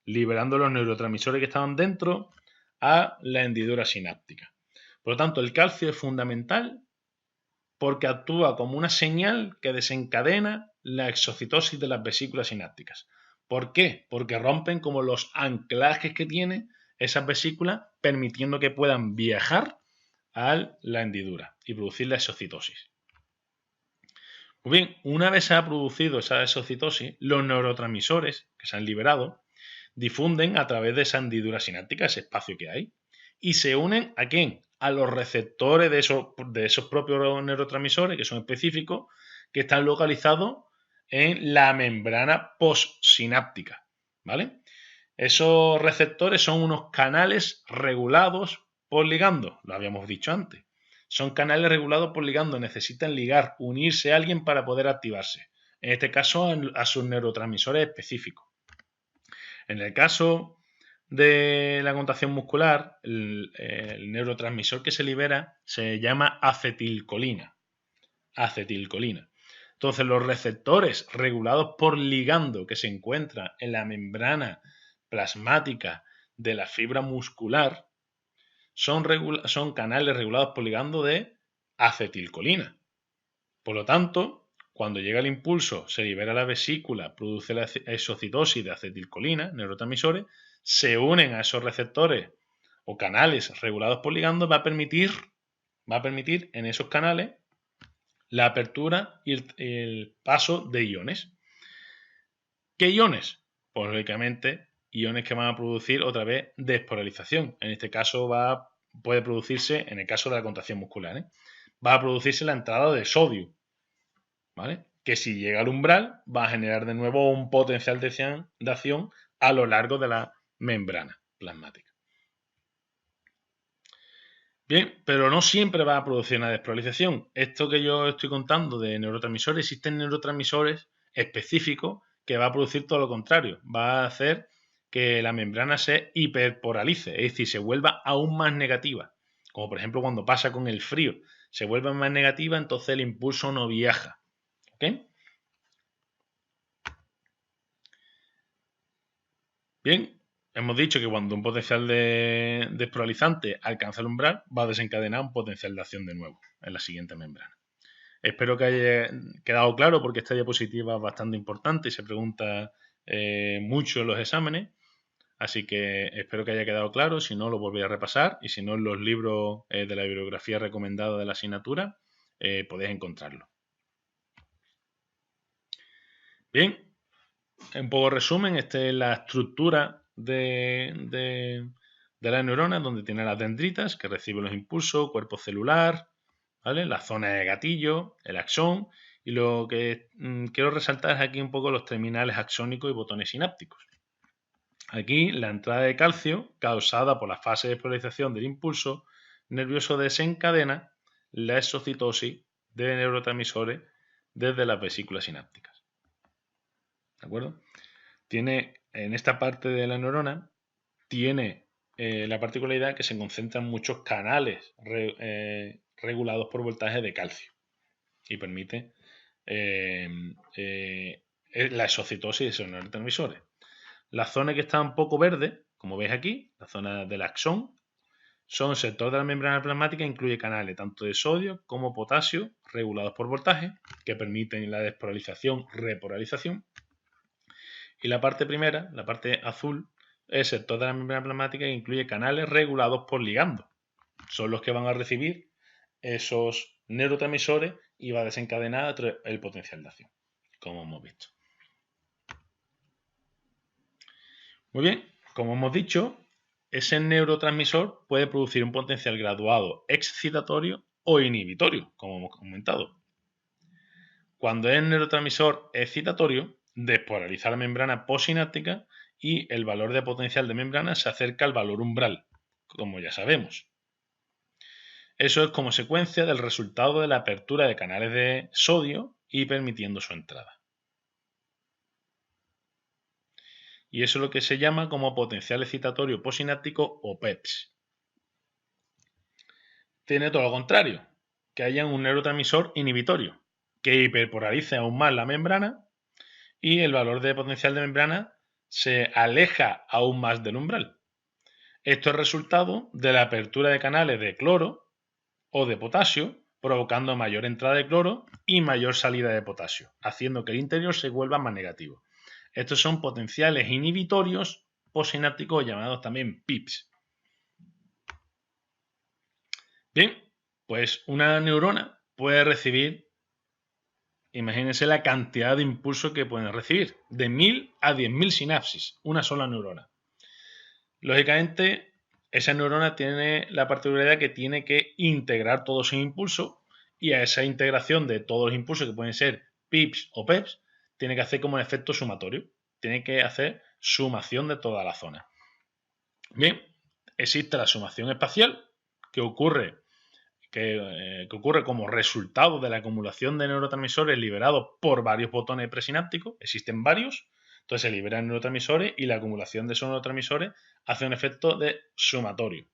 liberando los neurotransmisores que estaban dentro a la hendidura sináptica. Por lo tanto, el calcio es fundamental porque actúa como una señal que desencadena la exocitosis de las vesículas sinápticas. ¿Por qué? Porque rompen como los anclajes que tienen esas vesículas, permitiendo que puedan viajar a la hendidura y producir la exocitosis. Muy bien, una vez se ha producido esa exocitosis, los neurotransmisores que se han liberado difunden a través de esa hendidura sináptica, ese espacio que hay, y se unen ¿a quién? A los receptores de esos propios neurotransmisores, que son específicos, que están localizados en la membrana postsináptica, ¿vale? Esos receptores son unos canales regulados por ligando, lo habíamos dicho antes. Son canales regulados por ligando, necesitan ligar, unirse a alguien para poder activarse. En este caso, a sus neurotransmisores específicos. En el caso de la contracción muscular, el neurotransmisor que se libera se llama acetilcolina. Acetilcolina. Entonces, los receptores regulados por ligando que se encuentran en la membrana plasmática de la fibra muscular son canales regulados por ligando de acetilcolina. Por lo tanto, cuando llega el impulso, se libera la vesícula, produce la exocitosis de acetilcolina, neurotransmisores, se unen a esos receptores o canales regulados por ligando, va a permitir en esos canales la apertura y el paso de iones. ¿Qué iones? Pues lógicamente iones que van a producir otra vez despolarización. En este caso puede producirse, en el caso de la contracción muscular, va a producirse la entrada de sodio, ¿vale? Que si llega al umbral va a generar de nuevo un potencial de acción a lo largo de la membrana plasmática. Bien, pero no siempre va a producir una despolarización. Esto que yo estoy contando de neurotransmisores, existen neurotransmisores específicos que va a producir todo lo contrario. Va a hacer que la membrana se hiperporalice, es decir, se vuelva aún más negativa. Como por ejemplo cuando pasa con el frío. Se vuelve más negativa, entonces el impulso no viaja. ¿Ok? Bien, hemos dicho que cuando un potencial de despolarizante alcanza el umbral, va a desencadenar un potencial de acción de nuevo en la siguiente membrana. Espero que haya quedado claro porque esta diapositiva es bastante importante y se pregunta mucho en los exámenes. Así que espero que haya quedado claro. Si no, lo volveré a repasar. Y si no, en los libros de la bibliografía recomendada de la asignatura podéis encontrarlo. Bien, en poco resumen, esta es la estructura de las neuronas, donde tiene las dendritas que reciben los impulsos, cuerpo celular, ¿vale? La zona de gatillo, el axón, y lo que quiero resaltar es aquí un poco los terminales axónicos y botones sinápticos. Aquí la entrada de calcio, causada por la fase de polarización del impulso nervioso, desencadena la exocitosis de neurotransmisores desde las vesículas sinápticas. ¿De acuerdo? Tiene, en esta parte de la neurona, tiene la particularidad que se concentran muchos canales regulados por voltaje de calcio y permite la exocitosis de esos neurotransmisores. La zona que está un poco verde, como veis aquí, la zona del axón, son sectores de la membrana plasmática, incluye canales tanto de sodio como potasio regulados por voltaje que permiten la despolarización, repolarización. Y la parte primera, la parte azul, es el sector de la membrana plasmática que incluye canales regulados por ligando. Son los que van a recibir esos neurotransmisores y va a desencadenar el potencial de acción, como hemos visto. Muy bien, como hemos dicho, ese neurotransmisor puede producir un potencial graduado excitatorio o inhibitorio, como hemos comentado. Cuando es el neurotransmisor excitatorio, despolariza la membrana postsináptica y el valor de potencial de membrana se acerca al valor umbral, como ya sabemos. Eso es como secuencia del resultado de la apertura de canales de sodio y permitiendo su entrada. Y eso es lo que se llama como potencial excitatorio postsináptico o PEPS. Tiene todo lo contrario, que haya un neurotransmisor inhibitorio, que hiperpolarice aún más la membrana y el valor de potencial de membrana se aleja aún más del umbral. Esto es resultado de la apertura de canales de cloro o de potasio provocando mayor entrada de cloro y mayor salida de potasio, haciendo que el interior se vuelva más negativo. Estos son potenciales inhibitorios posinápticos llamados también PIPs. Bien, pues una neurona puede recibir, imagínense la cantidad de impulsos que pueden recibir, de 1000 a 10.000 sinapsis, una sola neurona. Lógicamente, esa neurona tiene la particularidad que tiene que integrar todos esos impulsos, y a esa integración de todos los impulsos, que pueden ser PIPs o PEPs, tiene que hacer como un efecto sumatorio. Tiene que hacer sumación de toda la zona. Bien, existe la sumación espacial, que ocurre como resultado de la acumulación de neurotransmisores liberados por varios botones presinápticos. Existen varios, entonces se liberan neurotransmisores y la acumulación de esos neurotransmisores hace un efecto de sumatorio.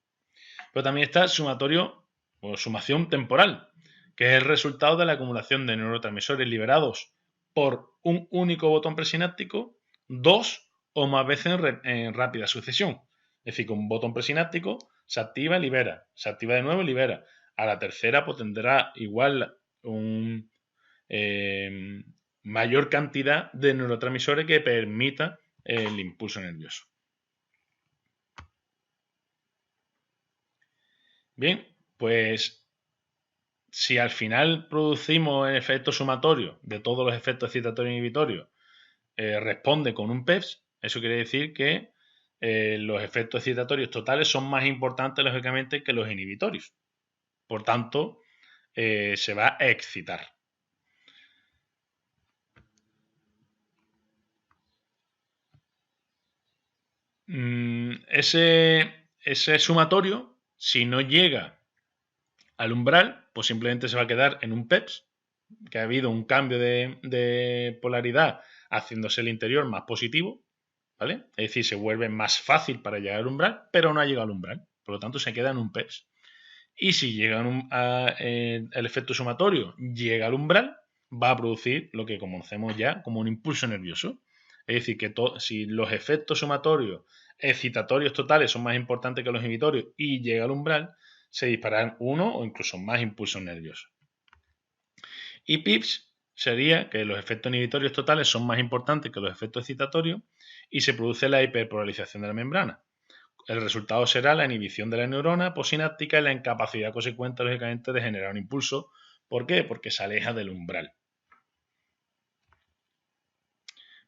Pero también está el sumatorio o sumación temporal, que es el resultado de la acumulación de neurotransmisores liberados por un único botón presináptico, dos o más veces en rápida sucesión. Es decir, con un botón presináptico se activa y libera, se activa de nuevo y libera. A la tercera pues tendrá igual un mayor cantidad de neurotransmisores que permita el impulso nervioso. Bien, pues si al final producimos el efecto sumatorio de todos los efectos excitatorios e inhibitorios, responde con un PEPs, eso quiere decir que los efectos excitatorios totales son más importantes, lógicamente, que los inhibitorios. Por tanto, se va a excitar. Ese sumatorio, si no llega al umbral, pues simplemente se va a quedar en un PEPs, que ha habido un cambio de polaridad haciéndose el interior más positivo, ¿vale? Es decir, se vuelve más fácil para llegar al umbral, pero no ha llegado al umbral. Por lo tanto, se queda en un PEPs. Y si llega el efecto sumatorio llega al umbral, va a producir lo que conocemos ya como un impulso nervioso. Es decir, que si los efectos sumatorios excitatorios totales son más importantes que los inhibitorios y llega al umbral, se dispararán uno o incluso más impulsos nerviosos. Y PIPs sería que los efectos inhibitorios totales son más importantes que los efectos excitatorios y se produce la hiperpolarización de la membrana. El resultado será la inhibición de la neurona posináptica y la incapacidad consecuente, lógicamente, de generar un impulso. ¿Por qué? Porque se aleja del umbral.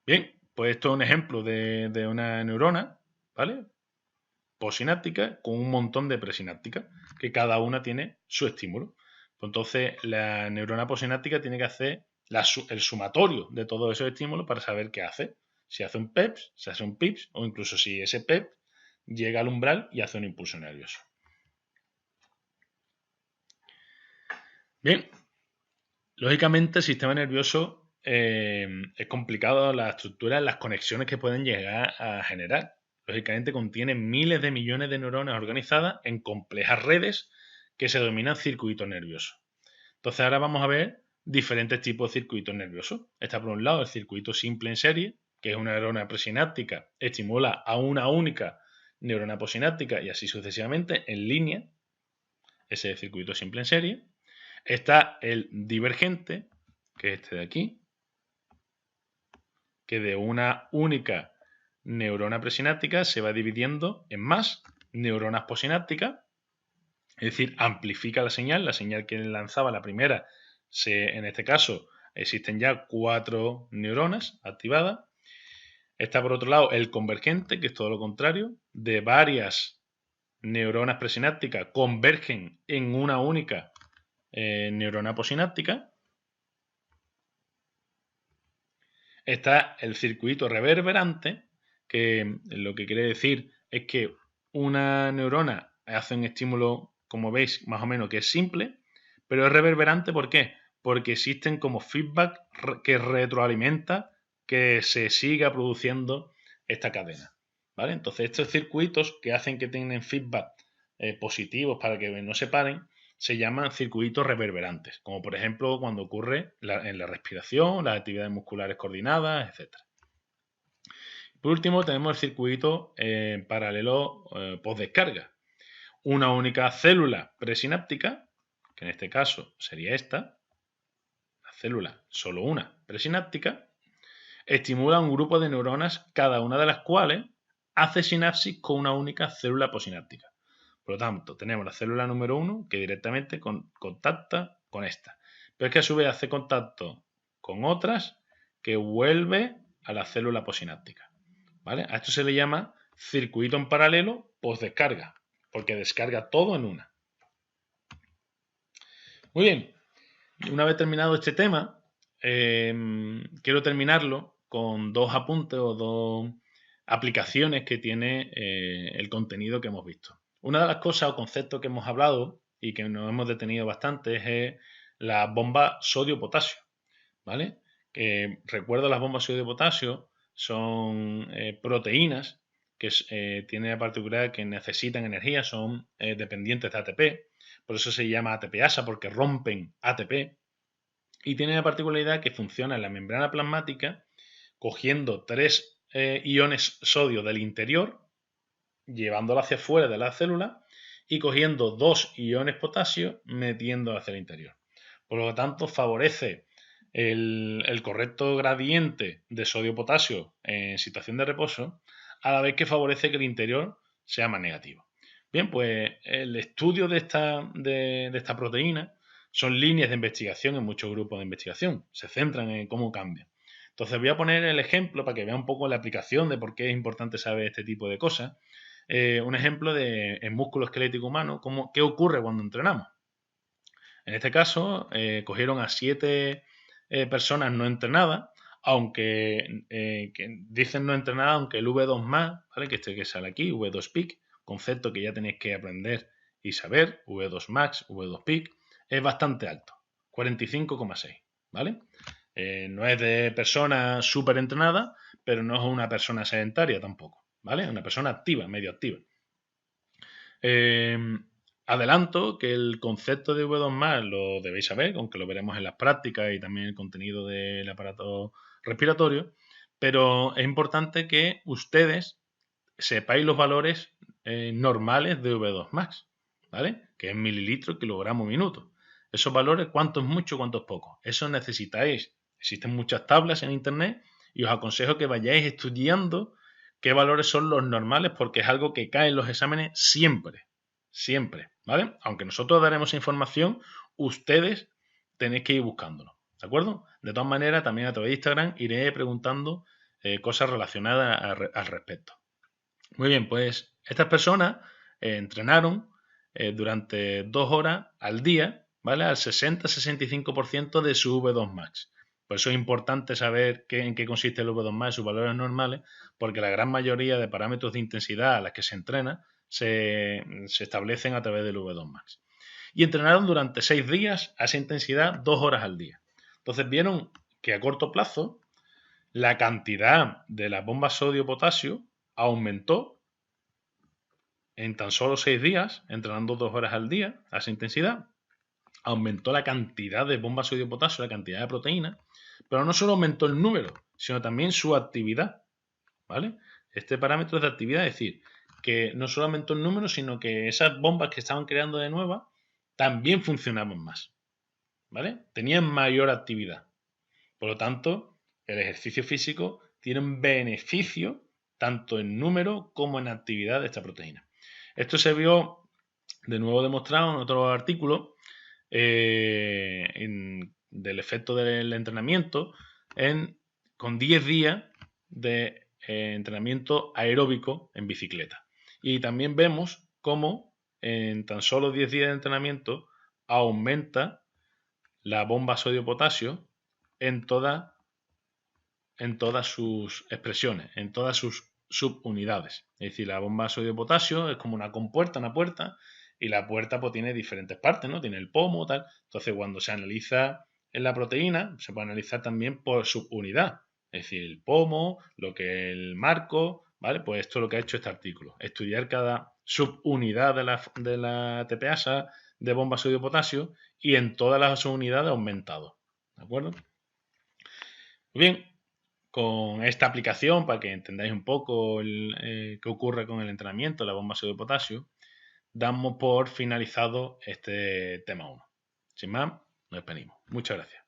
Bien, pues esto es un ejemplo de una neurona, ¿vale? Posináptica con un montón de presináptica, que cada una tiene su estímulo. Entonces, la neurona posináptica tiene que hacer el sumatorio de todos esos estímulos para saber qué hace. Si hace un PEPs, si hace un PIPs, o incluso si ese PEP llega al umbral y hace un impulso nervioso. Bien, lógicamente el sistema nervioso es complicado, la estructura, las conexiones que pueden llegar a generar. Lógicamente contiene miles de millones de neuronas organizadas en complejas redes que se denominan circuitos nerviosos. Entonces ahora vamos a ver diferentes tipos de circuitos nerviosos. Está por un lado el circuito simple en serie, que es una neurona presináptica, estimula a una única neurona posináptica y así sucesivamente en línea. Ese es el circuito simple en serie. Está el divergente, que es este de aquí, que de una única neurona presináptica se va dividiendo en más neuronas posinápticas, es decir, amplifica la señal que lanzaba la primera, en este caso existen ya 4 neuronas activadas. Está por otro lado el convergente, que es todo lo contrario, de varias neuronas presinápticas convergen en una única neurona posináptica. Está el circuito reverberante, que lo que quiere decir es que una neurona hace un estímulo, como veis, más o menos que es simple, pero es reverberante. ¿Por qué? Porque existen como feedback que retroalimenta que se siga produciendo esta cadena, ¿vale? Entonces estos circuitos que hacen que tengan feedback positivos para que no se paren, se llaman circuitos reverberantes, como por ejemplo cuando ocurre en la respiración, las actividades musculares coordinadas, etc. Por último tenemos el circuito paralelo postdescarga. Una única célula presináptica que en este caso sería esta, la célula solo una presináptica, estimula un grupo de neuronas, cada una de las cuales hace sinapsis con una única célula posináptica. Por lo tanto, tenemos la célula número 1 que directamente contacta con esta, pero es que a su vez hace contacto con otras que vuelve a la célula posináptica. ¿Vale? A esto se le llama circuito en paralelo postdescarga, porque descarga todo en una. Muy bien, una vez terminado este tema, quiero terminarlo con dos apuntes o dos aplicaciones que tiene el contenido que hemos visto. Una de las cosas o conceptos que hemos hablado y que nos hemos detenido bastante es la bomba sodio-potasio, ¿vale? Recuerdo, las bombas sodio-potasio son proteínas que tienen la particularidad que necesitan energía, son dependientes de ATP, por eso se llama ATPasa, porque rompen ATP, y tienen la particularidad que funciona en la membrana plasmática cogiendo 3 iones sodio del interior, llevándolo hacia afuera de la célula, y cogiendo 2 iones potasio, metiéndolo hacia el interior. Por lo tanto, favorece el correcto gradiente de sodio-potasio en situación de reposo, a la vez que favorece que el interior sea más negativo. Bien, pues el estudio de esta proteína son líneas de investigación en muchos grupos de investigación. Se centran en cómo cambia. Entonces voy a poner el ejemplo para que vea un poco la aplicación de por qué es importante saber este tipo de cosas. Un ejemplo en músculo esquelético humano, qué ocurre cuando entrenamos. En este caso, cogieron a 7 personas no entrenadas, aunque que dicen no entrenadas, aunque el V2+, ¿vale? Que sale aquí, V2-peak, concepto que ya tenéis que aprender y saber, V2 max, V2 peak, es bastante alto, 45,6, ¿vale? No es de persona súper entrenada, pero no es una persona sedentaria tampoco, ¿vale? Es una persona activa, medio activa. Adelanto que el concepto de V2+, lo debéis saber, aunque lo veremos en las prácticas y también el contenido del aparato respiratorio, pero es importante que ustedes sepáis los valores normales de V2 max, ¿vale? Que es mililitros, kilogramo, minuto. Esos valores, cuánto es mucho, cuánto es poco. Eso necesitáis. Existen muchas tablas en internet y os aconsejo que vayáis estudiando qué valores son los normales, porque es algo que cae en los exámenes siempre, ¿vale? Aunque nosotros daremos información, ustedes tenéis que ir buscándolo, ¿de acuerdo? De todas maneras, también a través de Instagram iré preguntando cosas relacionadas al respecto. Muy bien, pues estas personas entrenaron durante 2 horas al día, ¿vale? Al 60-65% de su V2 max. Por eso es importante saber en qué consiste el V2 max y sus valores normales, porque la gran mayoría de parámetros de intensidad a las que se entrena se establecen a través del V2 max. Y entrenaron durante 6 días a esa intensidad 2 horas al día. Entonces vieron que a corto plazo la cantidad de la bomba sodio-potasio aumentó en tan solo 6 días, entrenando 2 horas al día a esa intensidad. Aumentó la cantidad de bomba sodio-potasio, la cantidad de proteína, pero no solo aumentó el número, sino también su actividad, ¿vale? Este parámetro es de actividad, es decir, que no solo aumentó el número, sino que esas bombas que estaban creando de nuevas también funcionaban más, ¿vale? Tenían mayor actividad. Por lo tanto, el ejercicio físico tiene un beneficio tanto en número como en actividad de esta proteína. Esto se vio de nuevo demostrado en otro artículo del efecto del entrenamiento con 10 días de entrenamiento aeróbico en bicicleta. Y también vemos cómo en tan solo 10 días de entrenamiento aumenta la bomba sodio-potasio en todas sus expresiones, en todas sus subunidades. Es decir, la bomba sodio-potasio es como una compuerta, una puerta, y la puerta pues tiene diferentes partes, ¿no? Tiene el pomo, tal. Entonces, cuando se analiza en la proteína, se puede analizar también por subunidad. Es decir, el pomo, lo que es el marco, ¿vale? Pues esto es lo que ha hecho este artículo. Estudiar cada subunidad de la ATPasa de bomba sodio-potasio y en todas las subunidades aumentado. ¿De acuerdo? Muy bien, con esta aplicación, para que entendáis un poco qué ocurre con el entrenamiento, la bomba sodio-potasio, damos por finalizado este tema 1. Sin más, nos despedimos. Muchas gracias.